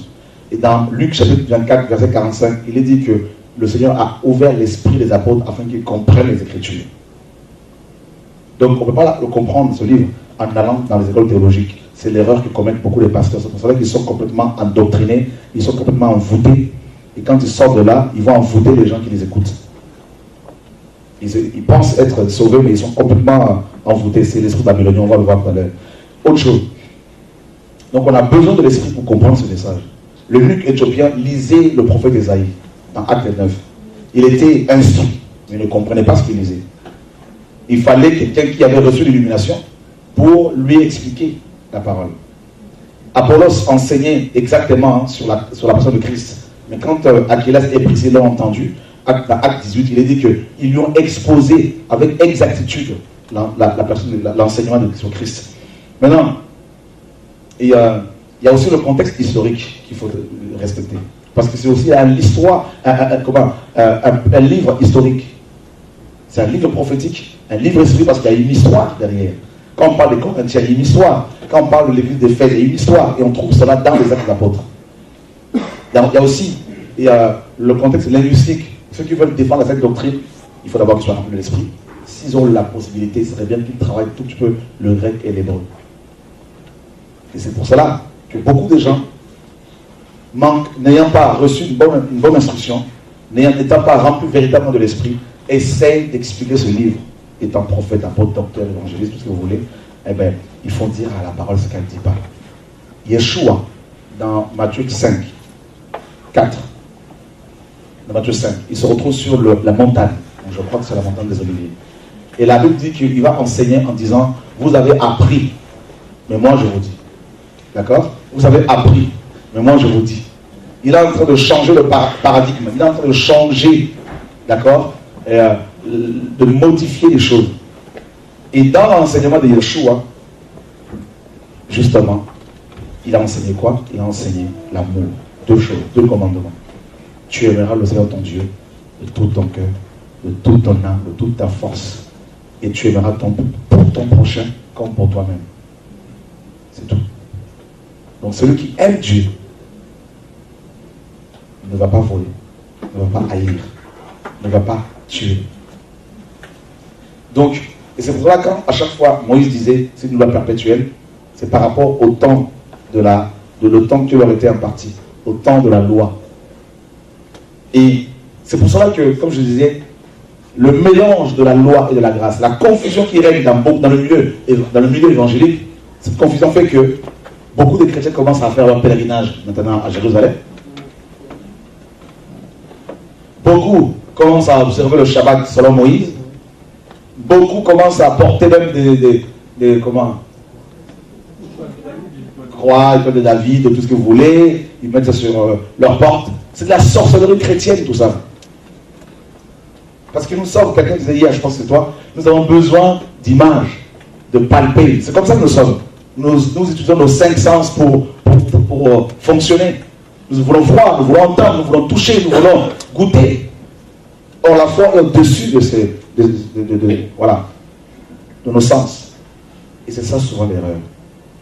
Et dans Luc chapitre 24, verset 45, il est dit que le Seigneur a ouvert l'esprit des apôtres afin qu'ils comprennent les Écritures. Donc on ne peut pas le comprendre, ce livre, en allant dans les écoles théologiques. C'est l'erreur que commettent beaucoup les pasteurs. C'est pour cela qu'ils sont complètement endoctrinés, ils sont complètement envoûtés. Et quand ils sortent de là, ils vont envoûter les gens qui les écoutent. Ils pensent être sauvés, mais ils sont complètement envoûtés. C'est l'esprit babylonien, on va le voir tout à l'heure. Autre chose. Donc on a besoin de l'esprit pour comprendre ce message. L'eunuque éthiopien lisait le prophète Ésaïe dans Acte 9. Il était instruit, mais il ne comprenait pas ce qu'il lisait. Il fallait quelqu'un qui avait reçu l'illumination pour lui expliquer la parole. Apollos enseignait exactement sur la personne de Christ. Mais quand Aquilas et Priscille l'ont entendu, dans Acte 18, il est dit qu'ils lui ont exposé avec exactitude l'enseignement sur Christ. Maintenant, il y a aussi le contexte historique qu'il faut respecter. Parce que c'est aussi un livre historique. C'est un livre prophétique, un livre historique parce qu'il y a une histoire derrière. Quand on parle des Corinthiens, il y a une histoire. Quand on parle de l'église d'Éphèse, il y a une histoire. Et on trouve cela dans les actes d'apôtres. Il y a aussi le contexte linguistique. Ceux qui veulent défendre cette doctrine, il faut d'abord qu'ils soient remplis de l'esprit. S'ils ont la possibilité, ce serait bien qu'ils travaillent tout petit peu le grec et l'hébreu. Et c'est pour cela que beaucoup de gens, n'ayant pas reçu une bonne instruction, n'étant pas remplis véritablement de l'esprit, essayent d'expliquer ce livre, étant prophète, apôtre, docteur, évangéliste, tout ce que vous voulez, eh bien, il faut dire à la parole ce qu'elle ne dit pas. Yeshua, dans Matthieu 5, 4, dans Matthieu 5, il se retrouve sur la montagne. Je crois que c'est la montagne des Oliviers. Et la Bible dit qu'il va enseigner en disant, vous avez appris, mais moi je vous dis. D'accord? Vous avez appris, mais moi je vous dis. Il est en train de changer le paradigme, il est en train de changer, d'accord, de modifier les choses. Et dans l'enseignement de Yeshua, justement, il a enseigné quoi? Il a enseigné l'amour. Deux choses, deux commandements. Tu aimeras le Seigneur ton Dieu de tout ton cœur, de toute ton âme, de toute ta force. Et tu aimeras pour ton prochain comme pour toi-même. C'est tout. Donc celui qui aime Dieu ne va pas voler, ne va pas haïr, ne va pas tuer. Donc, et c'est pour cela qu'à chaque fois Moïse disait, c'est une loi perpétuelle, c'est par rapport au temps de le temps qui leur était imparti, au temps de la loi. Et c'est pour cela que, comme je disais, le mélange de la loi et de la grâce, la confusion qui règne dans le milieu évangélique, cette confusion fait que beaucoup de chrétiens commencent à faire leur pèlerinage maintenant à Jérusalem. Beaucoup commencent à observer le Shabbat selon Moïse. Beaucoup commencent à porter même des croix, étoile de David, tout ce que vous voulez. Ils mettent ça sur leur porte. C'est de la sorcellerie chrétienne, tout ça. Parce que nous sommes, quelqu'un disait hier, je pense que c'est toi, nous avons besoin d'images, de palper. C'est comme ça que nous sommes. Nous utilisons nos 5 sens pour fonctionner. Nous voulons voir, nous voulons entendre, nous voulons toucher, nous voulons goûter. Or, la foi est au-dessus de nos sens. Et c'est ça souvent l'erreur.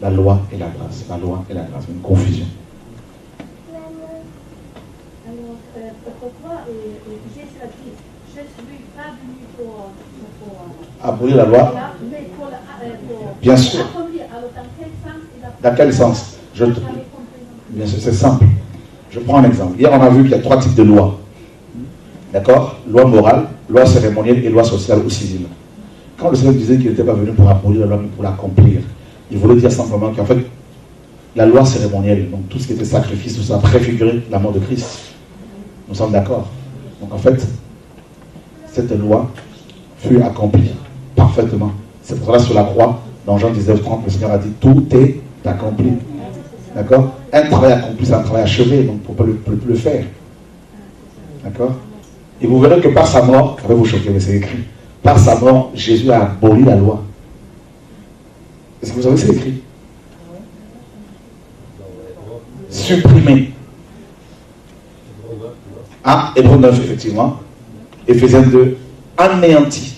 La loi et la grâce. La loi et la grâce. Une confusion. Alors, pourquoi Jésus a dit, je ne suis pas venu pour abolir la loi. Mais pour Bien sûr. accomplir. Alors, dans quel sens il a Dans quel sens? Bien sûr, c'est simple. Je prends un exemple. Hier, on a vu qu'il y a 3 types de lois. D'accord? Loi morale, loi cérémonielle et loi sociale ou civile. Quand le Seigneur disait qu'il n'était pas venu pour abolir la loi, mais pour l'accomplir, il voulait dire simplement qu'en fait, la loi cérémonielle, donc tout ce qui était sacrifice, tout ça préfigurait la mort de Christ. Nous sommes d'accord. Donc en fait, cette loi fut accomplie parfaitement. C'est pour cela sur la croix, dans Jean 19:30, le Seigneur a dit, tout est accompli. D'accord? Un travail accompli, c'est un travail achevé, donc on ne peut plus le faire. D'accord? Et vous verrez que par sa mort, ça va vous choquer, mais c'est écrit, par sa mort, Jésus a aboli la loi. Est-ce que vous savez, c'est écrit? Supprimé. Ah, Hébreux 9, effectivement. Éphésiens 2, anéanti.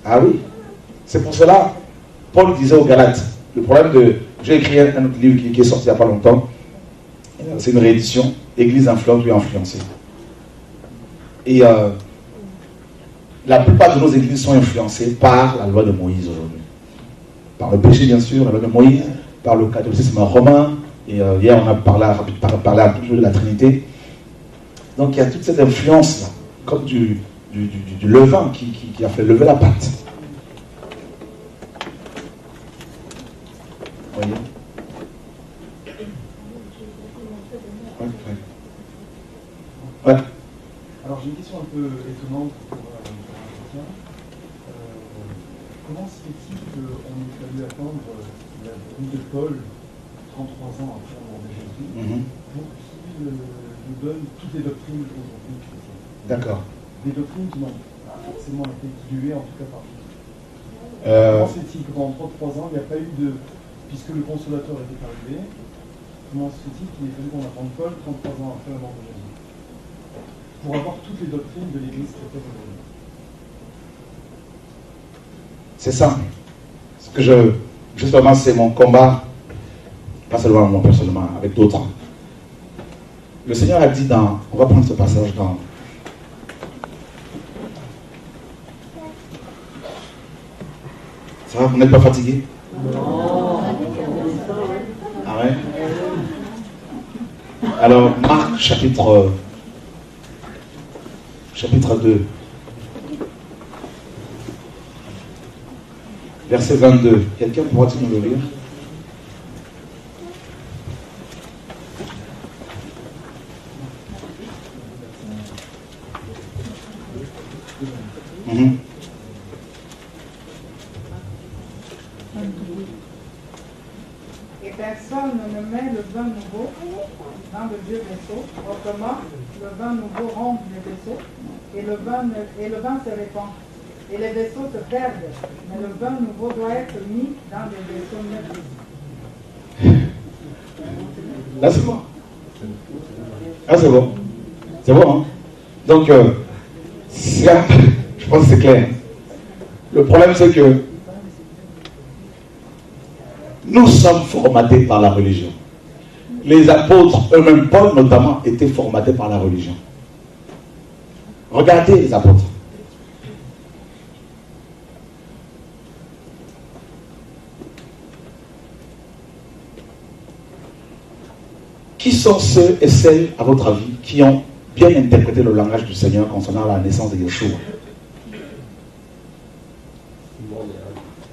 Ah oui. C'est pour cela, Paul disait aux Galates, le problème de... J'ai écrit un autre livre qui est sorti il n'y a pas longtemps. C'est une réédition. Église influente lui influencée. Et la plupart de nos églises sont influencées par la loi de Moïse aujourd'hui. Par le péché, bien sûr, la loi de Moïse, par le catholicisme romain. Et hier, on a parlé un peu de la Trinité. Donc, il y a toute cette influence-là, comme du levain qui a fait lever la pâte. Vous voyez? Ouais. Alors j'ai une question un peu étonnante pour un chrétien. Comment se fait-il qu'on ait fallu attendre la venue de Paul, 33 ans après la mort de Jésus, pour qu'il nous donne toutes les doctrines aujourd'hui chrétiennes? D'accord. Des doctrines qui n'ont pas forcément été diluées, en tout cas par Jésus. Comment se fait-il que pendant 33 ans, il n'y a pas eu de... Puisque le consolateur était arrivé, comment se fait-il qu'il ait fallu qu'on attende Paul 33 ans après la mort de Jésus pour avoir toutes les doctrines de l'Église chrétienne aujourd'hui? C'est simple. Ce que justement, c'est mon combat, pas seulement moi personnellement, avec d'autres. Le Seigneur a dit on va prendre ce passage dans... Ça va, vous n'êtes pas fatigué? Non. Ah ouais? Alors, Marc, chapitre 2. Verset 22. Quelqu'un pourra-t-il nous le lire? Et personne ne met le vin nouveau dans le vieux vaisseau, autrement le vin nouveau rompt les vaisseaux et le vin se répand. Et les vaisseaux se perdent, mais le vin nouveau doit être mis dans des vaisseaux neufs. Là, c'est bon. Ah, c'est bon. C'est bon, hein? Donc, je pense que c'est clair. Le problème, c'est que nous sommes formatés par la religion. Les apôtres, eux-mêmes, Paul notamment, étaient formatés par la religion. Regardez les apôtres. Qui sont ceux et celles, à votre avis, qui ont bien interprété le langage du Seigneur concernant la naissance de Yeshua?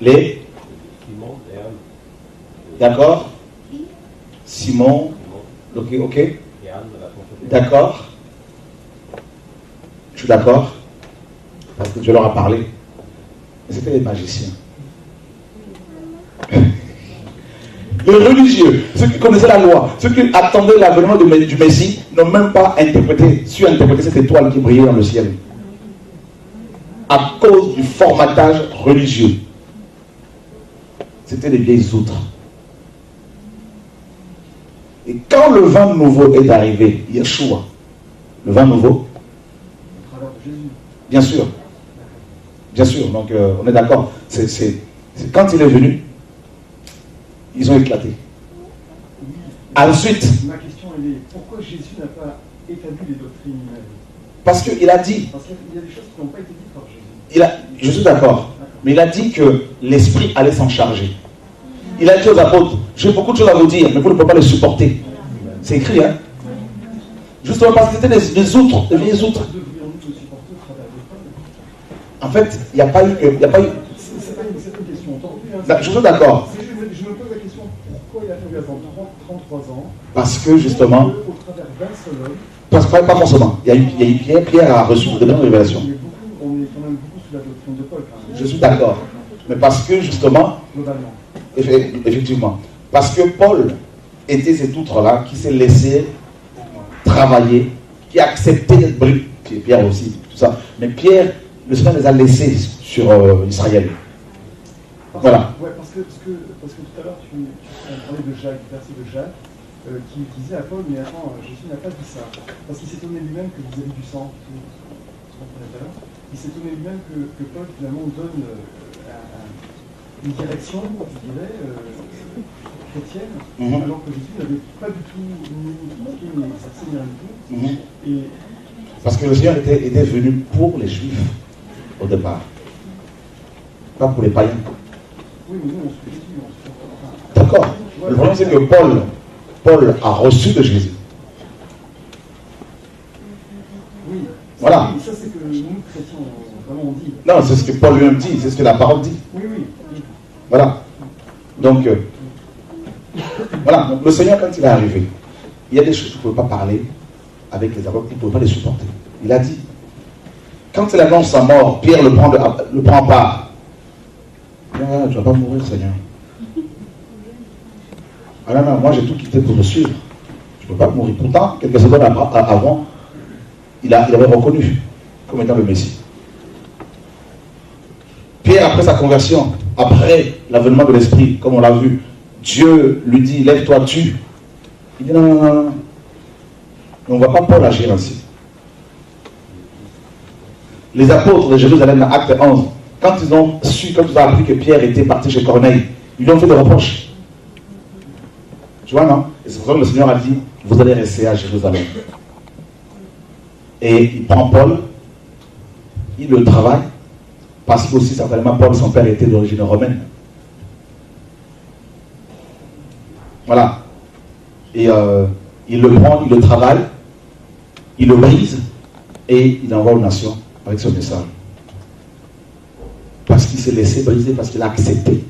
Les D'accord? Simon. Ok. D'accord. Je suis d'accord. Parce que Dieu leur a parlé. Mais c'était les magiciens. Les religieux, ceux qui connaissaient la loi, ceux qui attendaient l'avènement du Messie, n'ont même pas su-interprété cette étoile qui brillait dans le ciel. À cause du formatage religieux. C'était les vieilles outres. Et quand le vin nouveau est arrivé, Yeshua, le vin nouveau, bien sûr, donc on est d'accord, c'est quand il est venu, ils ont éclaté. Ensuite, ma question est pourquoi Jésus n'a pas établi les doctrines humaines? Parce qu'il a dit. Parce qu'il y a des choses qui n'ont pas été dites par Jésus. Je suis d'accord, mais il a dit que l'Esprit allait s'en charger. Il a dit aux apôtres, j'ai beaucoup de choses à vous dire, mais vous ne pouvez pas les supporter. C'est écrit, hein? Justement parce que c'était des outres, des vieilles outres. En fait, il n'y a pas eu. C'est pas une question tordue. Je suis d'accord. Je me pose la question, pourquoi il a fallu attendre 33 ans? Parce que justement. Au travers d'un seul homme. Parce que pas forcément. Il y a eu Pierre a reçu de bonnes révélations. On est quand même beaucoup sous la doctrine de Paul. Je suis d'accord. Mais parce que justement. Globalement. Effectivement. Parce que Paul était cet outre-là qui s'est laissé travailler, qui a accepté d'être brûlé. Pierre aussi, tout ça. Mais Pierre, le Seigneur les a laissés sur Israël. Voilà. Ouais, parce que tout à l'heure, tu parlais de Jacques, du verset de Jacques, qui disait à Paul, mais attends, Jésus n'a pas dit ça. Parce qu'il s'étonnait lui-même que vous avez du sang. Il s'étonnait lui-même que Paul, finalement, donne une direction, je dirais, chrétienne, alors que Jésus n'avait pas du tout ni exercé ni rien du tout. Parce que le Seigneur était venu pour les Juifs au départ, pas pour les païens. Oui, mais nous, on se fait Jésus. D'accord. Le problème, c'est que Paul a reçu de Jésus. Oui. Voilà. Ça, c'est que nous, chrétiens, vraiment, on dit. Non, c'est ce que Paul lui-même dit, c'est ce que la parole dit. Oui. Voilà. Donc, voilà. Donc, le Seigneur, quand il est arrivé, il y a des choses qu'il ne pouvait pas parler avec les apôtres, il ne pouvait pas les supporter. Il a dit, quand il annonce sa mort, Pierre le prend pas. Tu ne vas pas mourir, Seigneur. Ah non, moi j'ai tout quitté pour te suivre. Tu ne peux pas mourir. Pourtant, quelques secondes avant, il avait reconnu comme étant le Messie. Pierre, après sa conversion, après l'avènement de l'Esprit, comme on l'a vu, Dieu lui dit, lève-toi, tue. Il dit non. On ne voit pas Paul agir ainsi. Les apôtres de Jérusalem, acte 11, quand ils ont appris que Pierre était parti chez Corneille, ils lui ont fait des reproches. Tu vois, non? Et c'est pour ça que le Seigneur a dit, vous allez rester à Jérusalem. Et il prend Paul, il le travaille, parce que aussi certainement Paul, son père, était d'origine romaine. Voilà. Et il le prend, il le travaille, il le brise, et il envoie aux nations avec son message. Parce qu'il s'est laissé briser, parce qu'il a accepté.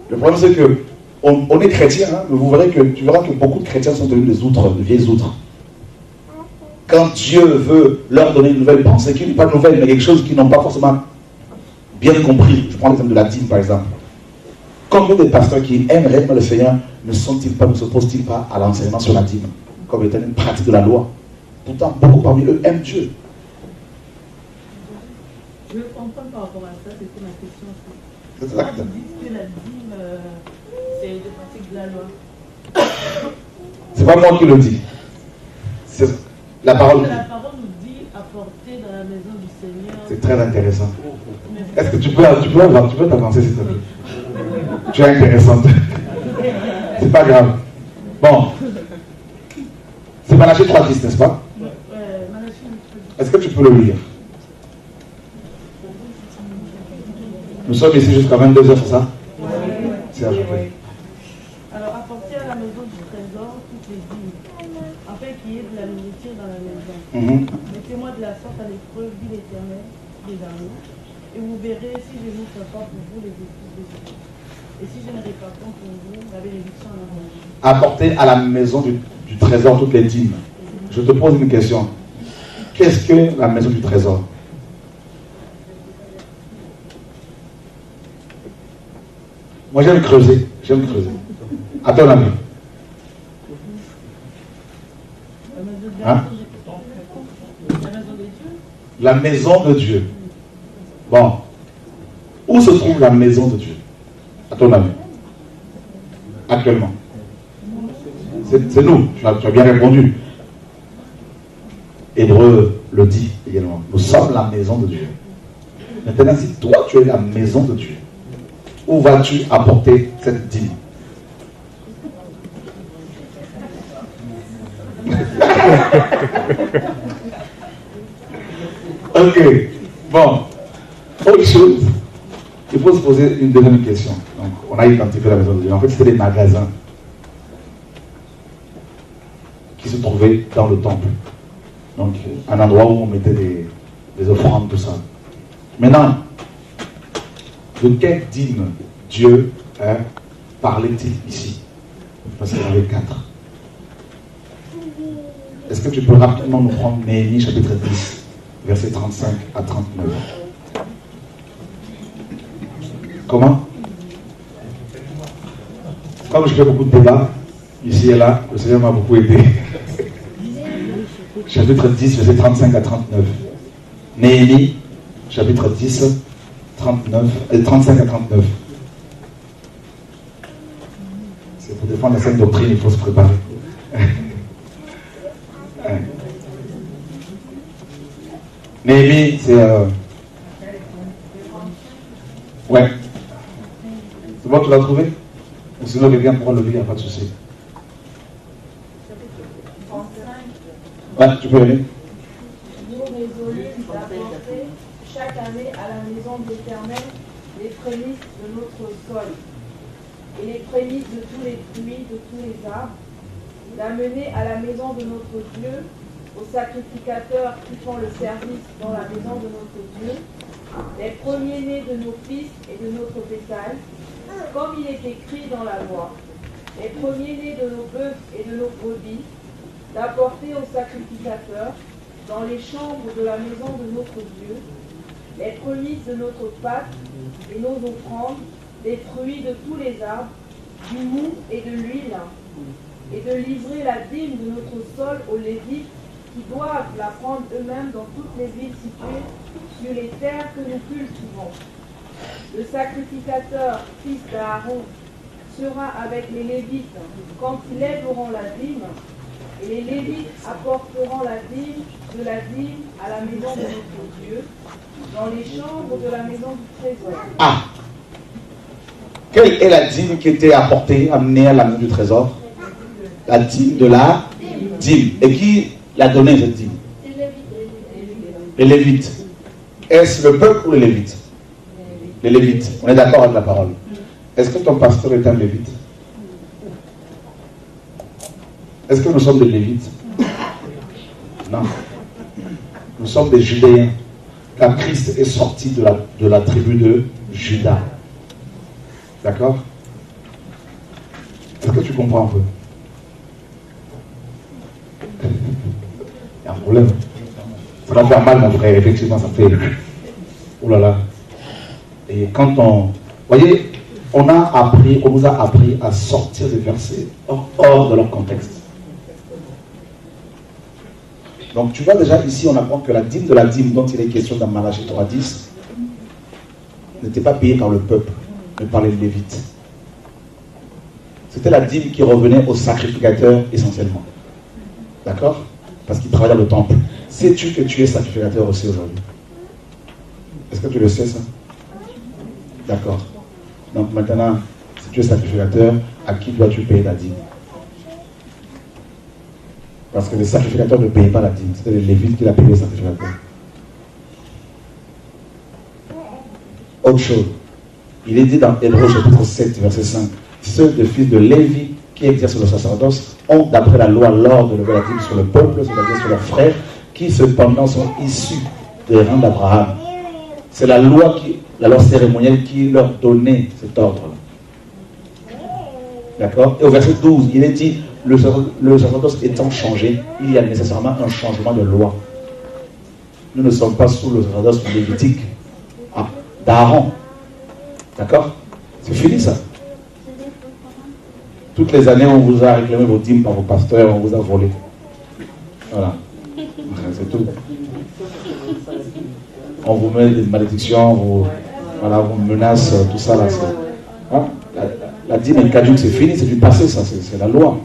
Le problème, c'est que on est chrétien, hein, mais tu verras que beaucoup de chrétiens sont devenus des outres, des vieilles outres. Quand Dieu veut leur donner une nouvelle pensée, qui n'est pas nouvelle, mais quelque chose qu'ils n'ont pas forcément bien compris. Je prends l'exemple de la dîme, par exemple. Combien de pasteurs qui aiment réellement le Seigneur ne s'opposent-ils pas à l'enseignement sur la dîme, comme étant une pratique de la loi? Pourtant, beaucoup parmi eux aiment Dieu. Je comprends par rapport à ça, c'était ma question. C'est ça. Vous dites que la dîme, c'est des pratiques de la loi. C'est pas moi qui le dis. C'est la parole. La parole nous dit apporter dans la maison du Seigneur. C'est très intéressant. Est-ce que tu peux t'avancer, s'il te plaît? Tu es intéressante. C'est pas grave. Bon. C'est Malachie 3:10, n'est-ce pas? Est-ce que tu peux le lire? Nous sommes ici jusqu'à 22h, c'est ça? Oui. Alors, apporter à la maison toutes les dîmes, afin qu'il y ait de la nourriture dans la maison. Mettez-moi de la sorte à l'épreuve, dit l'Éternel des armées, et vous verrez si je n'ouvre pas pour vous les épouses des autres. Et si je ne répands pas pour vous la bénédiction en abondance. Apporter à la maison du trésor toutes les dîmes. Je te pose une question. Qu'est-ce que la maison du trésor? Moi j'aime creuser. À ton avis? Hein? La maison de Dieu. Bon. Où se trouve la maison de Dieu? À ton avis? Actuellement. C'est nous. Tu as bien répondu. Hébreu le dit également. Nous sommes la maison de Dieu. Maintenant, si toi tu es la maison de Dieu, où vas-tu apporter cette dîme? Ok. Bon. Autre chose, il faut se poser une deuxième question. Donc, on a identifié la maison de Dieu. En fait, c'était des magasins qui se trouvaient dans le temple. Donc, un endroit où on mettait des offrandes, tout ça. Maintenant, de quelle dîme Dieu parlait-il ici? Parce qu'il y en avait 4. Est-ce que tu peux rapidement nous prendre Néhémie chapitre 10, versets 35 à 39? Comment? Comme je fais beaucoup de débats, ici et là, le Seigneur m'a beaucoup aidé. Chapitre 10, versets 35 à 39. Néhémie, chapitre 10, 35 à 39. C'est pour défendre la saine doctrine, il faut se préparer. Néhémie, c'est... Ouais. C'est bon, tu l'as trouvé? Ou sinon, quelqu'un pourra le lire, il n'y a pas de souci. Ouais, tu peux aller. Nous résolûmes d'apporter chaque année à la maison de l'Éternel les prémices de notre sol et les prémices de tous les fruits, de tous les arbres, d'amener à la maison de notre Dieu, aux sacrificateurs qui font le service dans la maison de notre Dieu, les premiers-nés de nos fils et de notre bétail, comme il est écrit dans la loi, les premiers-nés de nos bœufs et de nos brebis, d'apporter aux sacrificateurs, dans les chambres de la maison de notre Dieu, les prémices de notre pâte et nos offrandes, les fruits de tous les arbres, du mou et de l'huile, et de livrer la dîme de notre sol aux Lévites, qui doivent la prendre eux-mêmes dans toutes les villes situées sur les terres que nous cultivons. Le sacrificateur, fils d'Aaron, sera avec les Lévites quand ils lèveront la dîme, et les Lévites apporteront la dîme de la dîme à la maison de notre Dieu, dans les chambres de la maison du trésor. Ah! Quelle est la dîme qui était amenée à la maison du trésor? La dîme de la dîme. Et qui l'a donnée, cette dîme? Les Lévites. Est-ce le peuple ou les Lévites? Les Lévites. On est d'accord avec la parole. Est-ce que ton pasteur est un Lévite? Est-ce que nous sommes des Lévites? Non. Nous sommes des Judéens. Car Christ est sorti de la tribu de Juda. D'accord? Est-ce que tu comprends un peu? Il y a un problème. Ça va faire mal, mon frère. Effectivement, ça fait... Oh là là. Et quand on... Vous voyez, on nous a appris à sortir des versets hors de leur contexte. Donc tu vois déjà ici, on apprend que la dîme de la dîme dont il est question dans Malachie 3:10 n'était pas payée par le peuple, mais par les Lévites. C'était la dîme qui revenait aux sacrificateurs essentiellement. D'accord? Parce qu'ils travaillaient dans le temple. Sais-tu que tu es sacrificateur aussi aujourd'hui? Est-ce que tu le sais ça? D'accord. Donc maintenant, si tu es sacrificateur, à qui dois-tu payer la dîme? Parce que les sacrificateurs ne payaient pas la dîme. C'était les Lévites qui la payaient les sacrificateurs. Autre chose. Il est dit dans Hébreu chapitre 7, verset 5. Ceux des fils de Lévi qui exercent le sacerdoce ont, d'après la loi, l'ordre de lever la dîme sur le peuple, c'est-à-dire sur leurs frères, qui cependant sont issus des rangs d'Abraham. C'est la loi cérémonielle qui leur donnait cet ordre-là. D'accord? Et au verset 12, il est dit, le sacerdoce étant changé, il y a nécessairement un changement de loi. Nous ne sommes pas sous le sacerdoce lévitique d'Aaron. D'accord? C'est fini ça. Toutes les années, on vous a réclamé vos dîmes par vos pasteurs, on vous a volé. Voilà. C'est tout. On vous met des malédictions, vous menace, tout ça là. Hein? La dîme est caduque, c'est fini, c'est du passé, ça, c'est la loi.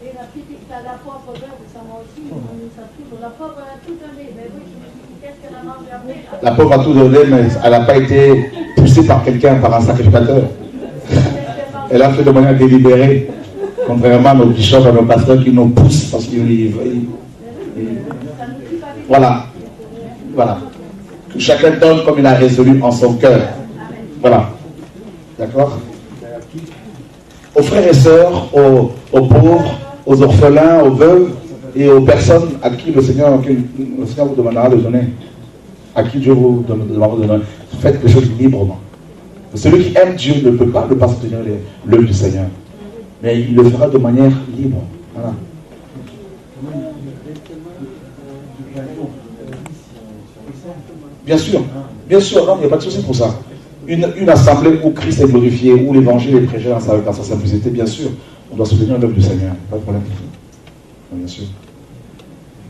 Et la petite, la pauvre veuve, ça m'a aussi, ça touche. La pauvre a tout donné, mais oui, je me suis dit, qu'est-ce qu'elle a mangé après? La pauvre a tout donné, mais elle n'a pas été poussée par quelqu'un, par un sacrificateur. Elle a fait de manière délibérée, contrairement à nos bishops, à nos pasteurs qui nous poussent parce qu'ils. Voilà. Voilà. Que chacun donne comme il a résolu en son cœur. Voilà. D'accord? Aux frères et sœurs, aux pauvres, aux orphelins, aux veuves et aux personnes à qui le Seigneur vous demandera de donner. À qui Dieu vous demandera de donner. Faites quelque chose librement. Celui qui aime Dieu ne peut pas ne pas soutenir l'œuvre du Seigneur. Mais il le fera de manière libre. Voilà. Bien sûr, non, il n'y a pas de souci pour ça. Une assemblée où Christ est glorifié, où l'évangile est prêché dans sa simplicité, bien sûr, on doit soutenir l'œuvre du Seigneur. Pas de problème. Bien sûr.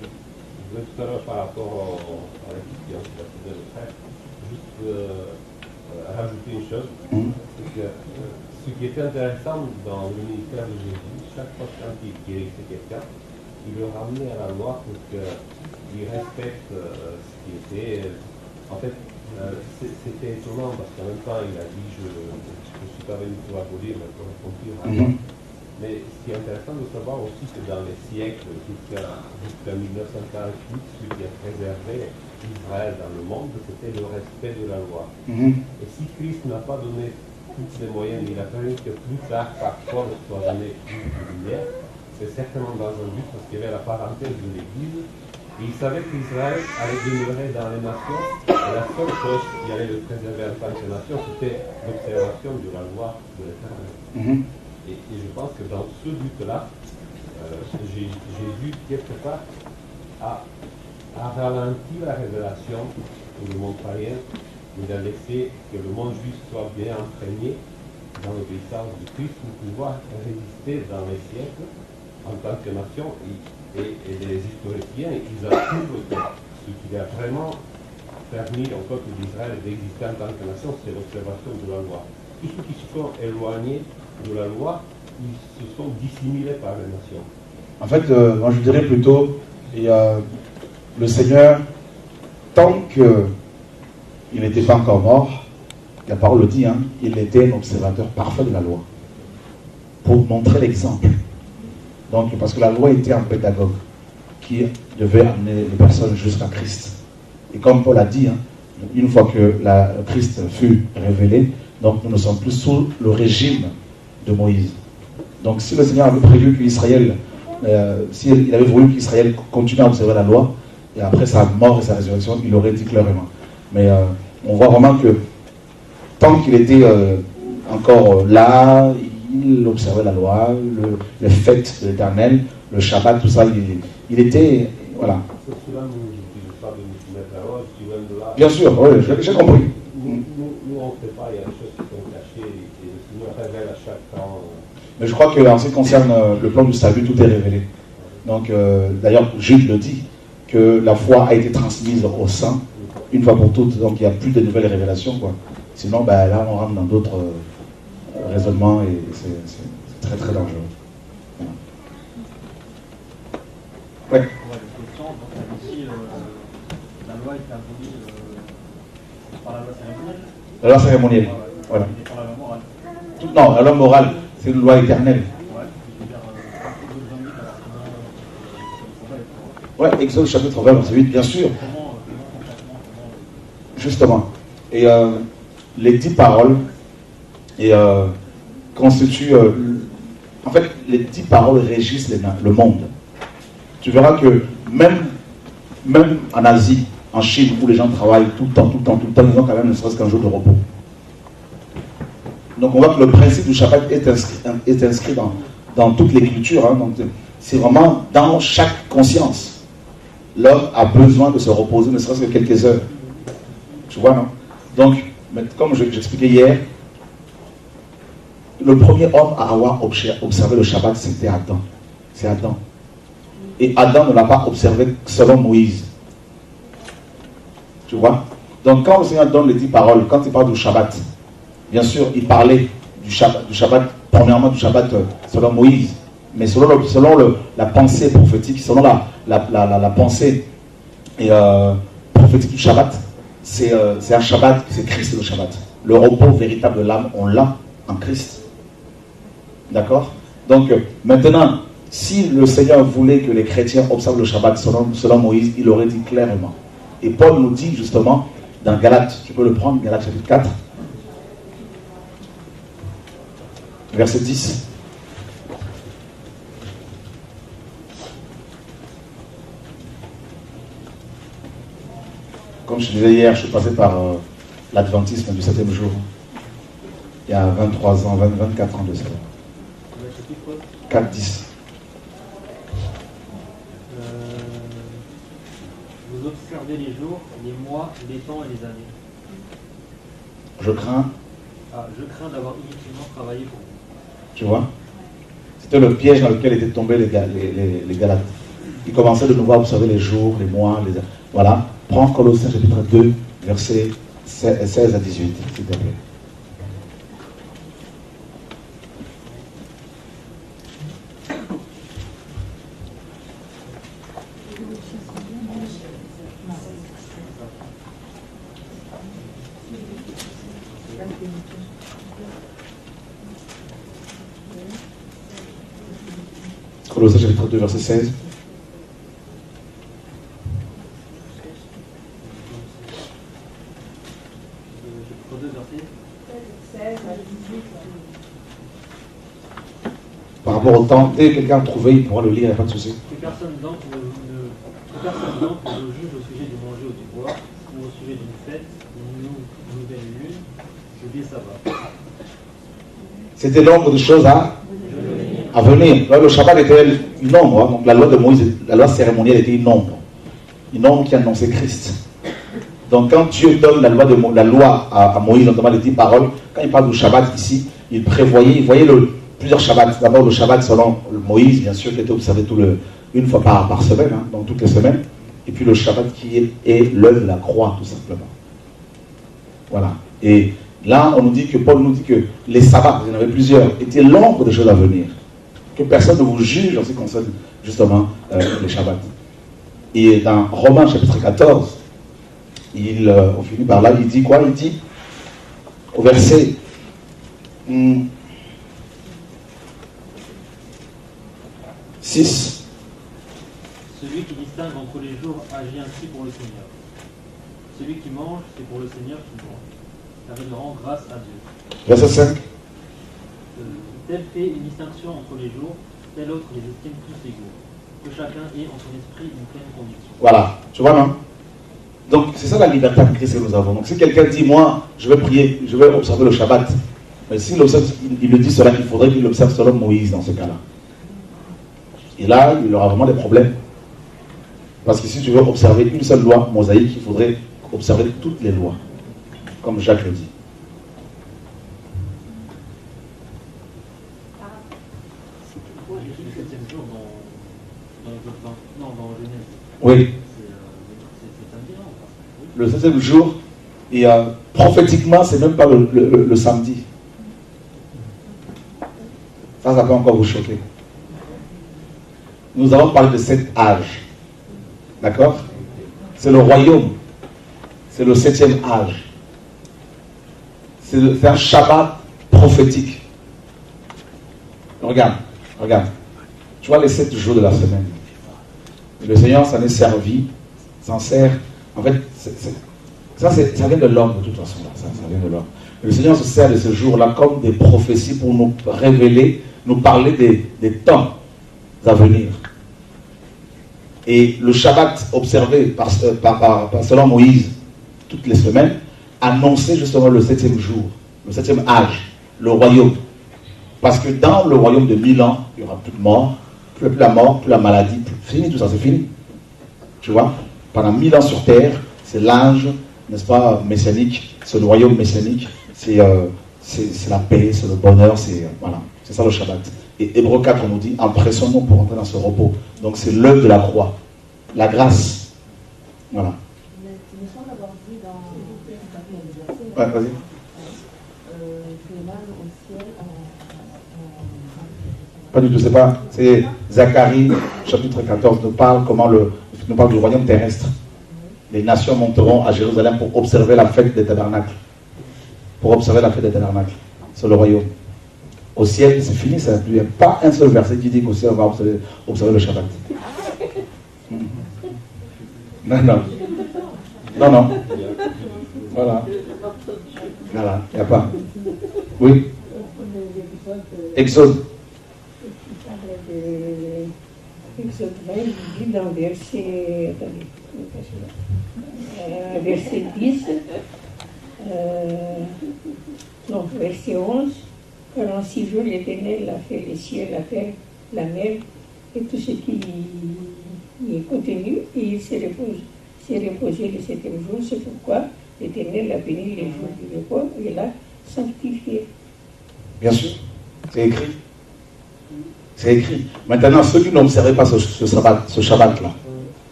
Je voulais tout à l'heure, par rapport à la question que posait le frère, juste rajouter une chose. C'est que ce qui était intéressant dans le ministère de Jésus, chaque fois qu'il guérissait quelqu'un, il le ramenait à la loi pour qu'il respecte ce qui était. En fait, c'était étonnant parce qu'en même temps, il a dit je ne suis pas venu pour abolir, mais pour accomplir la loi. Mais ce qui est intéressant de savoir aussi que dans les siècles, jusqu'à 1948, ce qui a préservé Israël dans le monde, c'était le respect de la loi. Et si Christ n'a pas donné tous les moyens, il a permis que plus tard, par force, soit donné plus de lumière, c'est certainement dans un but parce qu'il y avait la parenthèse de l'Église. Et il savait qu'Israël allait demeurer dans les nations. Et la seule chose qui allait le préserver en tant que nation, c'était l'observation de la loi de l'Éternel. Et je pense que dans ce but-là, Jésus, quelque part, a ralenti la révélation pour le monde païen, mais a laissé que le monde juif soit bien imprégné dans l'obéissance de Christ pour pouvoir résister dans les siècles en tant que nation. Et les historiens, ils approuvent que ce qui a vraiment permis au peuple d'Israël d'exister en tant que nation, c'est l'observation de la loi. Tous ceux qui se sont éloignés de la loi, ils se sont dissimulés par les nations. En fait, moi je dirais plutôt, le Seigneur, tant qu'il n'était pas encore mort, la parole le dit, il était un observateur parfait de la loi, pour montrer l'exemple. Donc, parce que la loi était un pédagogue qui devait amener les personnes jusqu'à Christ. Et comme Paul a dit, une fois que Christ fut révélé, donc nous ne sommes plus sous le régime de Moïse. Donc si le Seigneur avait prévu qu'Israël, s'il avait voulu qu'Israël continue à observer la loi, et après sa mort et sa résurrection, il aurait dit clairement. Mais on voit vraiment que tant qu'il était encore là, il observait la loi, les fêtes de l'Éternel, le Shabbat, tout ça, il était, voilà. Bien sûr, oui, j'ai compris. Nous, on ne fait pas, il y a des choses qui sont cachées, et le Seigneur révèle à chaque temps. Mais je crois qu'en ce qui concerne le plan du salut, tout est révélé. Donc, d'ailleurs, Jude le dit, que la foi a été transmise aux saints, une fois pour toutes, donc il n'y a plus de nouvelles révélations, quoi. Sinon, là, on rentre dans d'autres raisonnements, et c'est très, très dangereux. Voilà. Ouais. La loi est abolie par la loi cérémonielle. La loi cérémonielle, voilà. Et par la loi morale. Non, la loi morale, c'est une loi éternelle. Ouais, Exode chapitre 20, verset 8, bien sûr. Justement. Et les 10 paroles constituent En fait, les 10 paroles régissent le monde. Tu verras que même en Asie, en Chine, où les gens travaillent tout le temps, ils ont quand même ne serait-ce qu'un jour de repos. Donc on voit que le principe du Shabbat est inscrit dans toutes les cultures. Hein, donc c'est vraiment dans chaque conscience. L'homme a besoin de se reposer, ne serait-ce que quelques heures. Tu vois, non? Donc, comme j'expliquais hier, le premier homme à avoir observé le Shabbat, c'était Adam. C'est Adam. Et Adam ne l'a pas observé selon Moïse. Tu vois? Donc quand le Seigneur donne les 10 paroles, quand il parle du Shabbat, bien sûr, il parlait du Shabbat, premièrement du Shabbat selon Moïse, mais selon la pensée prophétique, selon la pensée prophétique du Shabbat, c'est un Shabbat, c'est Christ le Shabbat. Le repos véritable de l'âme, on l'a en Christ. D'accord? Donc maintenant, si le Seigneur voulait que les chrétiens observent le Shabbat selon Moïse, il aurait dit clairement. Et Paul nous dit justement dans Galates, tu peux le prendre, Galates chapitre 4, verset 10. Comme je disais hier, je suis passé par l'adventisme du 7e jour. Il y a 23 ans, 24 ans de cela. 4, 10. Vous observez les jours, les mois, les temps et les années. Je crains d'avoir inutilement travaillé pour vous. Tu vois? C'était le piège dans lequel étaient tombés les Galates. Ils commençaient de nouveau à observer les jours, les mois, les... Voilà. Prends Colossiens chapitre 2, versets 16 à 18, s'il te plaît. Colossiens chapitre 2, verset 16. Par rapport au temps, dès que quelqu'un a trouvé, il pourra le lire, il n'y a pas de souci. Que personne donc ne vous juge au sujet du manger ou du boire, ou au sujet d'une fête, d'une nouvelle lune, ou des sabbats. C'était l'ombre de choses à venir. Là, le Shabbat était une ombre, hein. Donc la loi de Moïse, la loi cérémonielle était une ombre qui annonçait Christ. Donc quand Dieu donne la loi à Moïse, notamment les 10 paroles, quand il parle du Shabbat ici, il voyait plusieurs Shabbats. D'abord le Shabbat selon Moïse, bien sûr, qui était observé une fois par semaine, hein, donc toutes les semaines. Et puis le Shabbat qui est l'œuvre de la croix, tout simplement. Voilà. Et là, Paul nous dit que les sabbats, il y en avait plusieurs, étaient l'ombre des choses à venir. Que personne ne vous juge en ce qui concerne justement les Shabbats. Et dans Romains chapitre 14, on finit par là, il dit quoi? Il dit au verset 6. Celui qui distingue entre les jours agit ainsi pour le Seigneur. Celui qui mange, c'est pour le Seigneur qui mange, car il rend grâce à Dieu. Verset 5. Tel fait une distinction entre les jours, tel autre les estime tous égaux. Que chacun ait en son esprit une pleine conviction. Voilà, tu vois, non? Donc, c'est ça la liberté en Christ que nous avons. Donc, si quelqu'un dit, moi, je vais prier, je vais observer le Shabbat, mais s'il le dit cela, il faudrait qu'il observe selon Moïse dans ce cas-là. Et là, il aura vraiment des problèmes. Parce que si tu veux observer une seule loi mosaïque, il faudrait observer toutes les lois, comme Jacques le dit. Pourquoi j'ai dit le 7e jour dans Genèse? Oui. C'est samedi, non? Le 7e jour, et prophétiquement, c'est même pas le samedi. Ça peut encore vous choquer. Nous allons parler de cet âge. D'accord? C'est le royaume. C'est le 7e âge. C'est un Shabbat prophétique. Regarde. Tu vois les 7 jours de la semaine. Le Seigneur s'en est servi, s'en sert. En fait, ça vient de l'homme de toute façon. Ça vient de l'homme. Le Seigneur se sert de ce jour-là comme des prophéties pour nous révéler nous parlait des temps à venir. Et le Shabbat observé selon Moïse toutes les semaines annonçait justement le 7e jour, le 7e âge, le royaume. Parce que dans le royaume de 1000 ans, il n'y aura plus de mort, plus la mort, plus la maladie, fini tout ça, c'est fini. Tu vois, pendant 1000 ans sur terre, c'est l'âge, n'est-ce pas, messianique, c'est le royaume messianique, c'est la paix, c'est le bonheur, voilà, c'est ça le Shabbat. Et Hébreux 4, on nous dit, empressons-nous pour entrer dans ce repos. Donc c'est l'œuvre de la croix, la grâce. Voilà. Mais il me semble avoir dit dans Ouais, vas-y. Pas du tout, c'est pas. C'est Zacharie, chapitre 14, nous parle du royaume terrestre. Les nations monteront à Jérusalem pour observer la fête des tabernacles. Pour observer la fête des tabernacles. C'est le royaume. Au ciel, c'est fini, il n'y a pas un seul verset qui dit qu'au ciel, on va observer le Shabbat. Non, non. Non, non. Voilà. Voilà, il n'y a pas. Oui. Exode. Exode 20, il dit dans verset 10, verset 11, car en 6 jours l'Éternel a fait les cieux, la terre, la mer et tout ce qui y est contenu, et il s'est reposé le 7e jour. C'est pourquoi l'Éternel a béni les jours du repos et l'a sanctifié. Bien sûr, c'est écrit. C'est écrit. Maintenant, ceux qui n'observaient pas ce Shabbat-là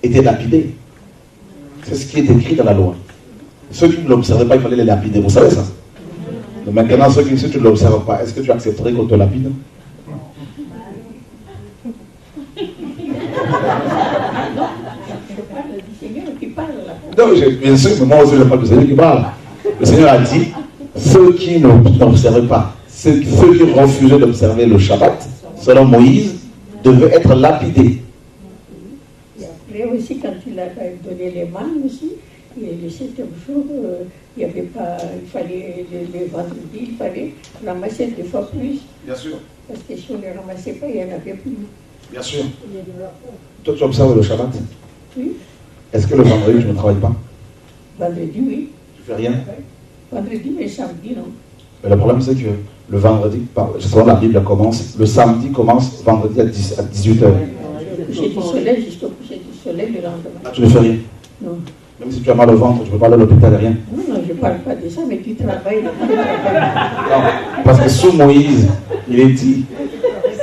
étaient lapidés. C'est ce qui est écrit dans la loi. Ceux qui ne l'observaient pas, il fallait les lapider. Vous savez ça? Donc maintenant, si tu ne l'observes pas, est-ce que tu accepterais qu'on te lapide? Non, bien sûr, mais moi aussi je parle du Seigneur qui parle. Le Seigneur a dit, ceux qui n'observaient pas, ceux qui refusaient d'observer le Shabbat, selon Moïse, devaient être lapidés. Et après aussi, quand il a donné les mains aussi, et le 7e jour, il n'y avait pas, il fallait, le vendredi, il fallait ramasser 2 fois plus. Bien sûr. Parce que si on ne les ramassait pas, il n'y en avait plus. Bien sûr. Toi, tu observes le Shabbat? Oui. Est-ce que le vendredi, tu ne travailles pas? Vendredi, oui. Tu fais rien? Vendredi, mais samedi, non. Mais le problème, c'est que le vendredi, selon la Bible commence, le samedi commence vendredi à 18h. Le coucher du soleil, jusqu'au coucher du soleil, le lendemain. Ah, tu ne fais rien? Non. Même si tu as mal au ventre, tu ne peux pas aller à l'hôpital, rien? Non, je ne parle pas de ça, mais tu travailles. Non, parce que sous Moïse, il est dit.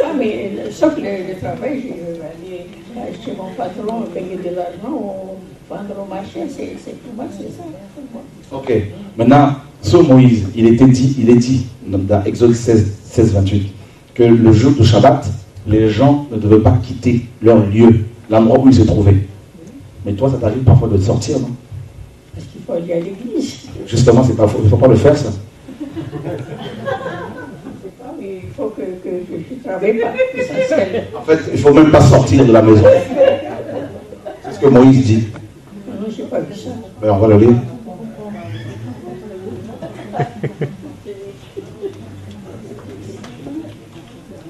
Ah, mais sauf le travail, je vais aller chez mon patron, gagner de l'argent, ou vendre au marché, c'est pour moi, c'est ça. Ok. Maintenant, sous Moïse, il est dit dans Exode 16, 28, que le jour du Shabbat, les gens ne devaient pas quitter leur lieu, l'endroit où ils se trouvaient. Mais toi, ça t'arrive parfois de sortir, non? Parce qu'il faut aller à l'église. Justement, c'est pas faux. Il ne faut pas le faire, ça. Mais il faut que je travaille pas, essentiel. En fait, il ne faut même pas sortir de la maison. C'est ce que Moïse dit. Non, je n'ai pas vu ça. Ben, on va le lire.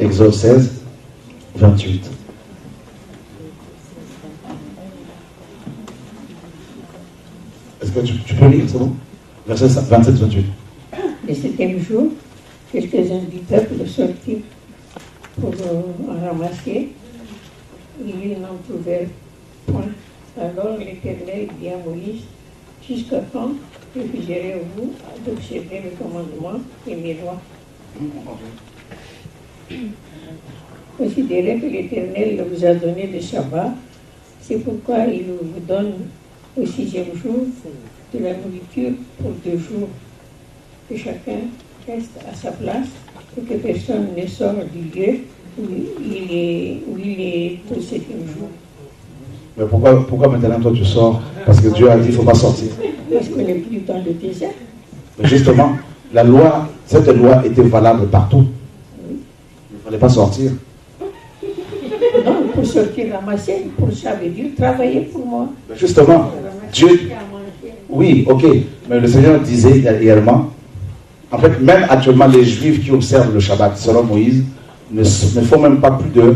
Exode 16, 28. Est-ce que tu peux lire, c'est bon? Verset 27-28. Le 7e jour, quelques-uns du peuple sortirent pour en ramasser. Ils n'en trouvèrent point. Alors l'Éternel dit à Moïse, jusqu'à quand refuseriez-vous d'observer le commandement et mes lois? Considérez que l'Éternel vous a donné le Shabbat, c'est pourquoi il vous donne au 6e jour de la nourriture pour 2 jours, que chacun reste à sa place et que personne ne sort du lieu où il est au 7e jour. Mais pourquoi maintenant toi tu sors? Parce que Dieu a dit qu'il ne faut pas sortir. Parce qu'on n'est plus dans le désert. Mais justement, cette loi était valable partout. Il ne fallait pas sortir. Non, pour sortir ramasser, pour ça veut dire travailler pour moi. Mais justement, Dieu... Oui, ok. Mais le Seigneur disait également, en fait, même actuellement, les Juifs qui observent le Shabbat, selon Moïse, ne font même pas plus de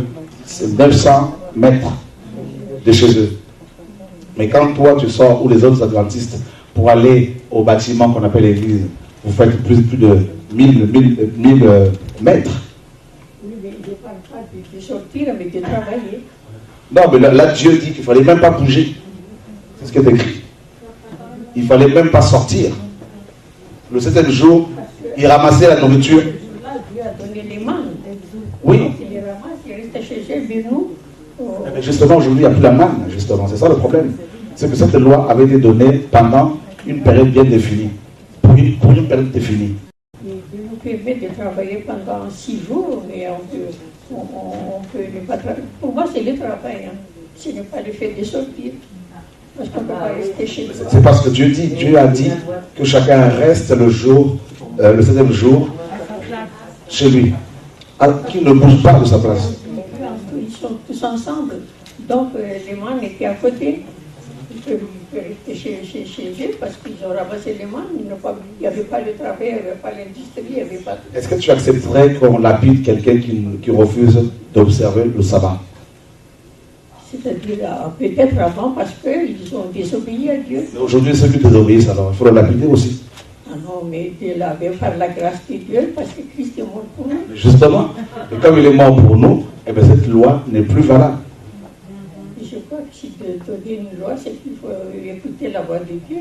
900 mètres de chez eux. Mais quand toi tu sors, ou les autres adventistes, pour aller au bâtiment qu'on appelle l'église, vous faites plus de 1000 mètres. Oui, mais je ne parle pas de sortir, mais de travailler. Non, mais là Dieu dit qu'il ne fallait même pas bouger. C'est ce qui est écrit. Il ne fallait même pas sortir. Le 7e jour, il ramassait la nourriture. Là, Dieu a donné les mannes. Oui. Il les ramasse, il reste chez eux, mais nous. Mais justement, aujourd'hui, il n'y a plus la manne, justement. C'est ça le problème. C'est que cette loi avait été donnée pendant une période bien définie. Pour une période définie. Il nous permet de travailler pendant 6 jours, mais on peut ne pas travailler. Pour moi, c'est le travail. Hein. Ce n'est pas le fait de sortir. Parce qu'on ne peut pas rester chez nous. C'est parce que Dieu dit, Dieu a dit que chacun reste le 7e jour chez lui. Qu'il ne bouge pas de sa place. Ils sont tous ensemble. Donc les mannes étaient à côté. Ils peuvent rester chez eux parce qu'ils ont ramassé les mannes. Il n'y avait pas le travail, il n'y avait pas l'industrie, il n'y avait pas tout. Est-ce que tu accepterais qu'on lapide quelqu'un qui refuse d'observer le sabbat? C'est-à-dire peut-être avant parce qu'ils ont désobéi à Dieu. Mais aujourd'hui, ceux qui désobéissent, alors il faut le lapider aussi. Ah non, mais de laver par la grâce de Dieu parce que Christ est mort pour nous. Justement, et comme il est mort pour nous, eh bien, cette loi n'est plus valable. Je crois que si de donner une loi, c'est qu'il faut écouter la voix de Dieu.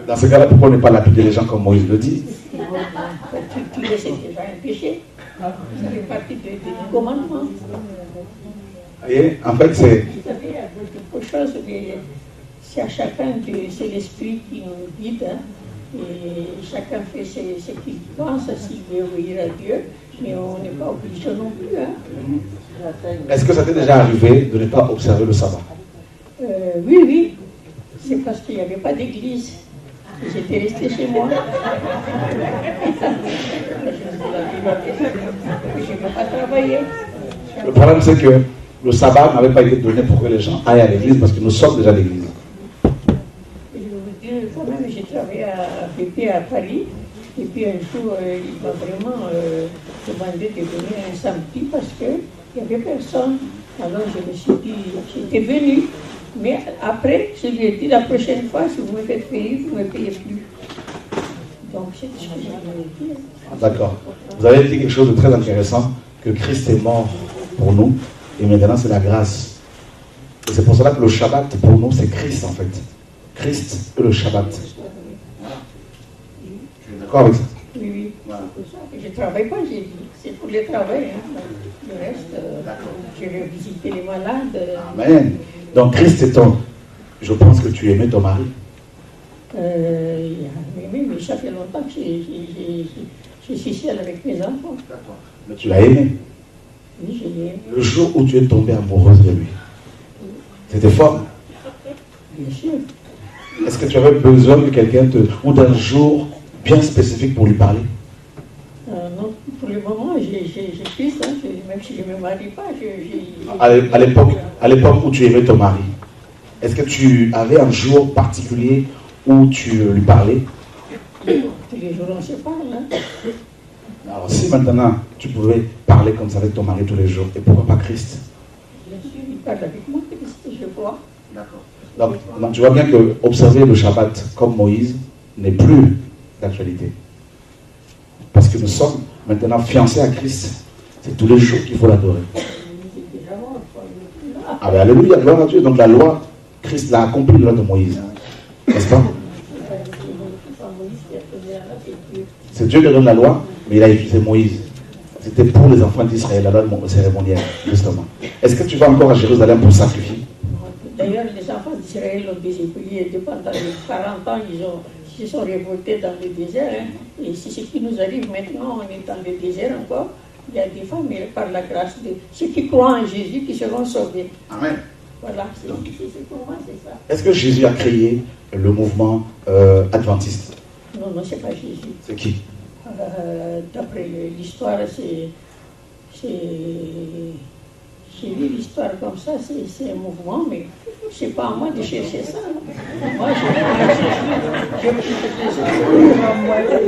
Dans ce cas-là, pourquoi ne pas lapider les gens comme Moïse le dit? Tu laisses déjà un péché. Ça fait partie du commandement. Et en fait, c'est... Vous savez, il y a beaucoup de choses, mais c'est à chacun, c'est l'esprit qui nous guide. Hein, et chacun fait ce qu'il pense, s'il veut obéir à Dieu, mais on n'est pas obligé non plus. Hein. Est-ce que ça t'est déjà arrivé de ne pas observer le sabbat? Oui. C'est parce qu'il n'y avait pas d'église. J'étais restée chez moi. Je ne peux pas travailler. Le problème, c'est que le sabbat n'avait pas été donné pour que les gens aillent à l'église parce que nous sommes déjà à l'église. Je vais vous dire, quand même, j'ai travaillé à Paris. Et puis un jour, il m'a vraiment demandé de venir un samedi parce qu'il n'y avait personne. Alors je me suis dit, j'étais venue. Mais après, je lui ai dit, la prochaine fois, si vous me faites payer, vous ne me payez plus. Donc c'est ce que je voulais dire. D'accord. Vous avez dit quelque chose de très intéressant, que Christ est mort pour nous, et maintenant c'est la grâce. Et c'est pour cela que le Shabbat, pour nous, c'est Christ en fait. Christ et le Shabbat. Tu es d'accord avec ça? Oui. Je ne travaille pas, j'ai dit. C'est pour le travail. Hein. Le reste, je vais visiter les malades. Amen. Donc Christ est ton... Je pense que tu aimais ton mari. Oui, mais ça fait longtemps que je suis seule avec mes enfants. D'accord. Mais tu l'as aimé. Oui, je l'ai aimé. Le jour où tu es tombée amoureuse de lui, c'était fort. Bien sûr. Est-ce que tu avais besoin de quelqu'un ou d'un jour bien spécifique pour lui parler? Non, pour le moment, j'ai Christ, hein, même si je ne me marie pas. À l'époque où tu aimais ton mari, est-ce que tu avais un jour particulier où tu lui parlais? Tous les jours, on se parle. Hein. Alors, si maintenant tu pouvais parler comme ça avec ton mari tous les jours, et pourquoi pas Christ? Bien sûr, il parle avec moi, Christ, je crois. D'accord. Donc, tu vois bien que observer le Shabbat comme Moïse n'est plus d'actualité. Parce que nous sommes maintenant fiancés à Christ. C'est tous les jours qu'il faut l'adorer. Ah ben alléluia, gloire à Dieu. Donc la loi, Christ l'a accompli, la loi de Moïse. N'est-ce pas? C'est Dieu qui donne la loi, mais il a utilisé Moïse. C'était pour les enfants d'Israël, la loi cérémonielle, justement. Est-ce que tu vas encore à Jérusalem pour sacrifier? D'ailleurs, les enfants d'Israël ont désobéi. Pendant les 40 ans, ils se sont révoltés dans le désert. Hein. Et c'est ce qui nous arrive maintenant. On est dans le désert encore. Il y a des femmes, mais par la grâce de ceux qui croient en Jésus, qui seront sauvés. Amen. Voilà, c'est pour moi, c'est ça. Est-ce que Jésus a créé le mouvement adventiste? Non, c'est pas Jésus. C'est qui? D'après l'histoire, j'ai lu l'histoire comme ça, c'est un mouvement, mais c'est pas à moi de chercher ça. Moi,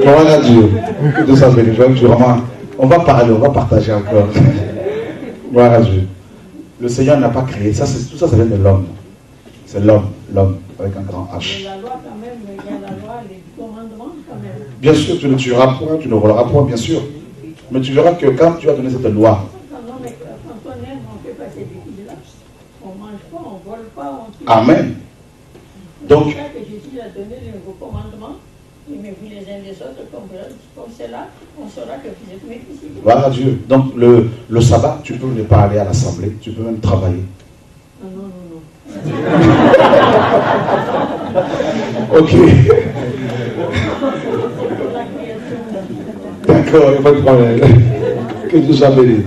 Gloire à Dieu. Que Dieu soit béni. On va parler, on va partager encore. Gloire à Dieu. Le Seigneur n'a pas créé. Ça, tout ça, ça vient de l'homme. C'est l'homme, avec un grand H. Mais la loi, quand même, il y a la loi, les commandements, quand même. Bien sûr, tu ne tueras point, tu ne voleras point, bien sûr. Mais tu verras que quand tu as donné cette loi, Non, mais quand on aime, on fait passer des villages. On ne mange pas, on ne vole pas, on tue. Amen. Donc, c'est ça que Jésus a donné les nouveaux commandements. Aimez-vous les uns des autres comme cela, on saura que vous êtes mes disciples. voilà Dieu. Donc, le sabbat, tu peux ne pas aller à l'assemblée, tu peux même travailler. Non. Ok. D'accord, il n'y a pas de problème. Que Dieu soit béni.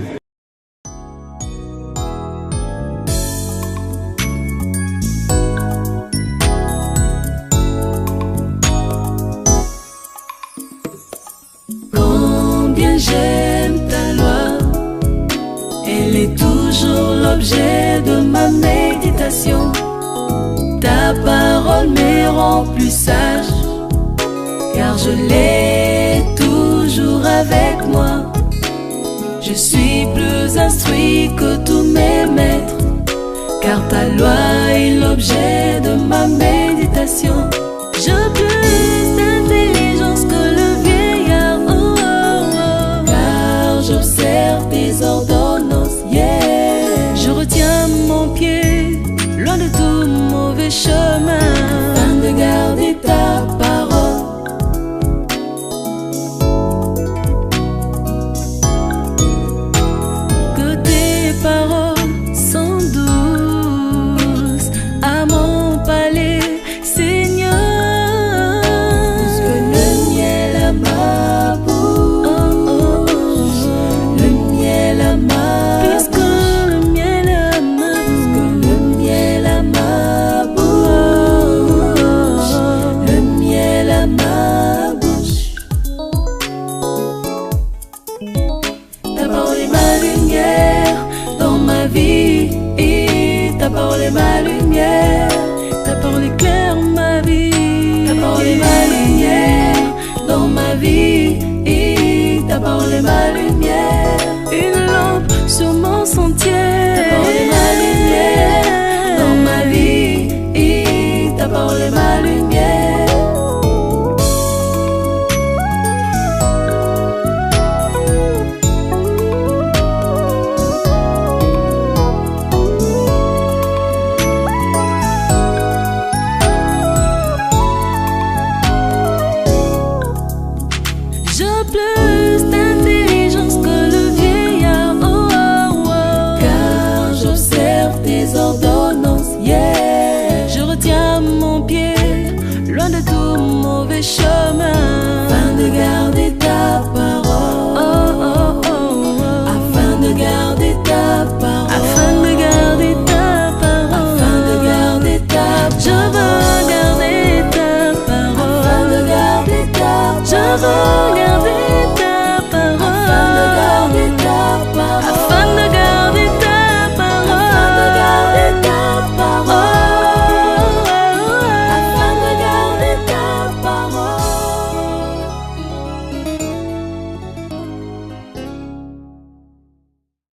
Combien j'aime ta loi, elle est toujours l'objet de ma méditation. Ta parole me rend plus sage, car je l'ai toujours avec moi. Je suis plus instruit que tous mes maîtres, car ta loi est l'objet de ma méditation. J'ai plus d'intelligence que le vieillard, car j'observe tes ordonnances, yeah. Je retiens mon pied loin de tout mauvais chemin, afin de garder ta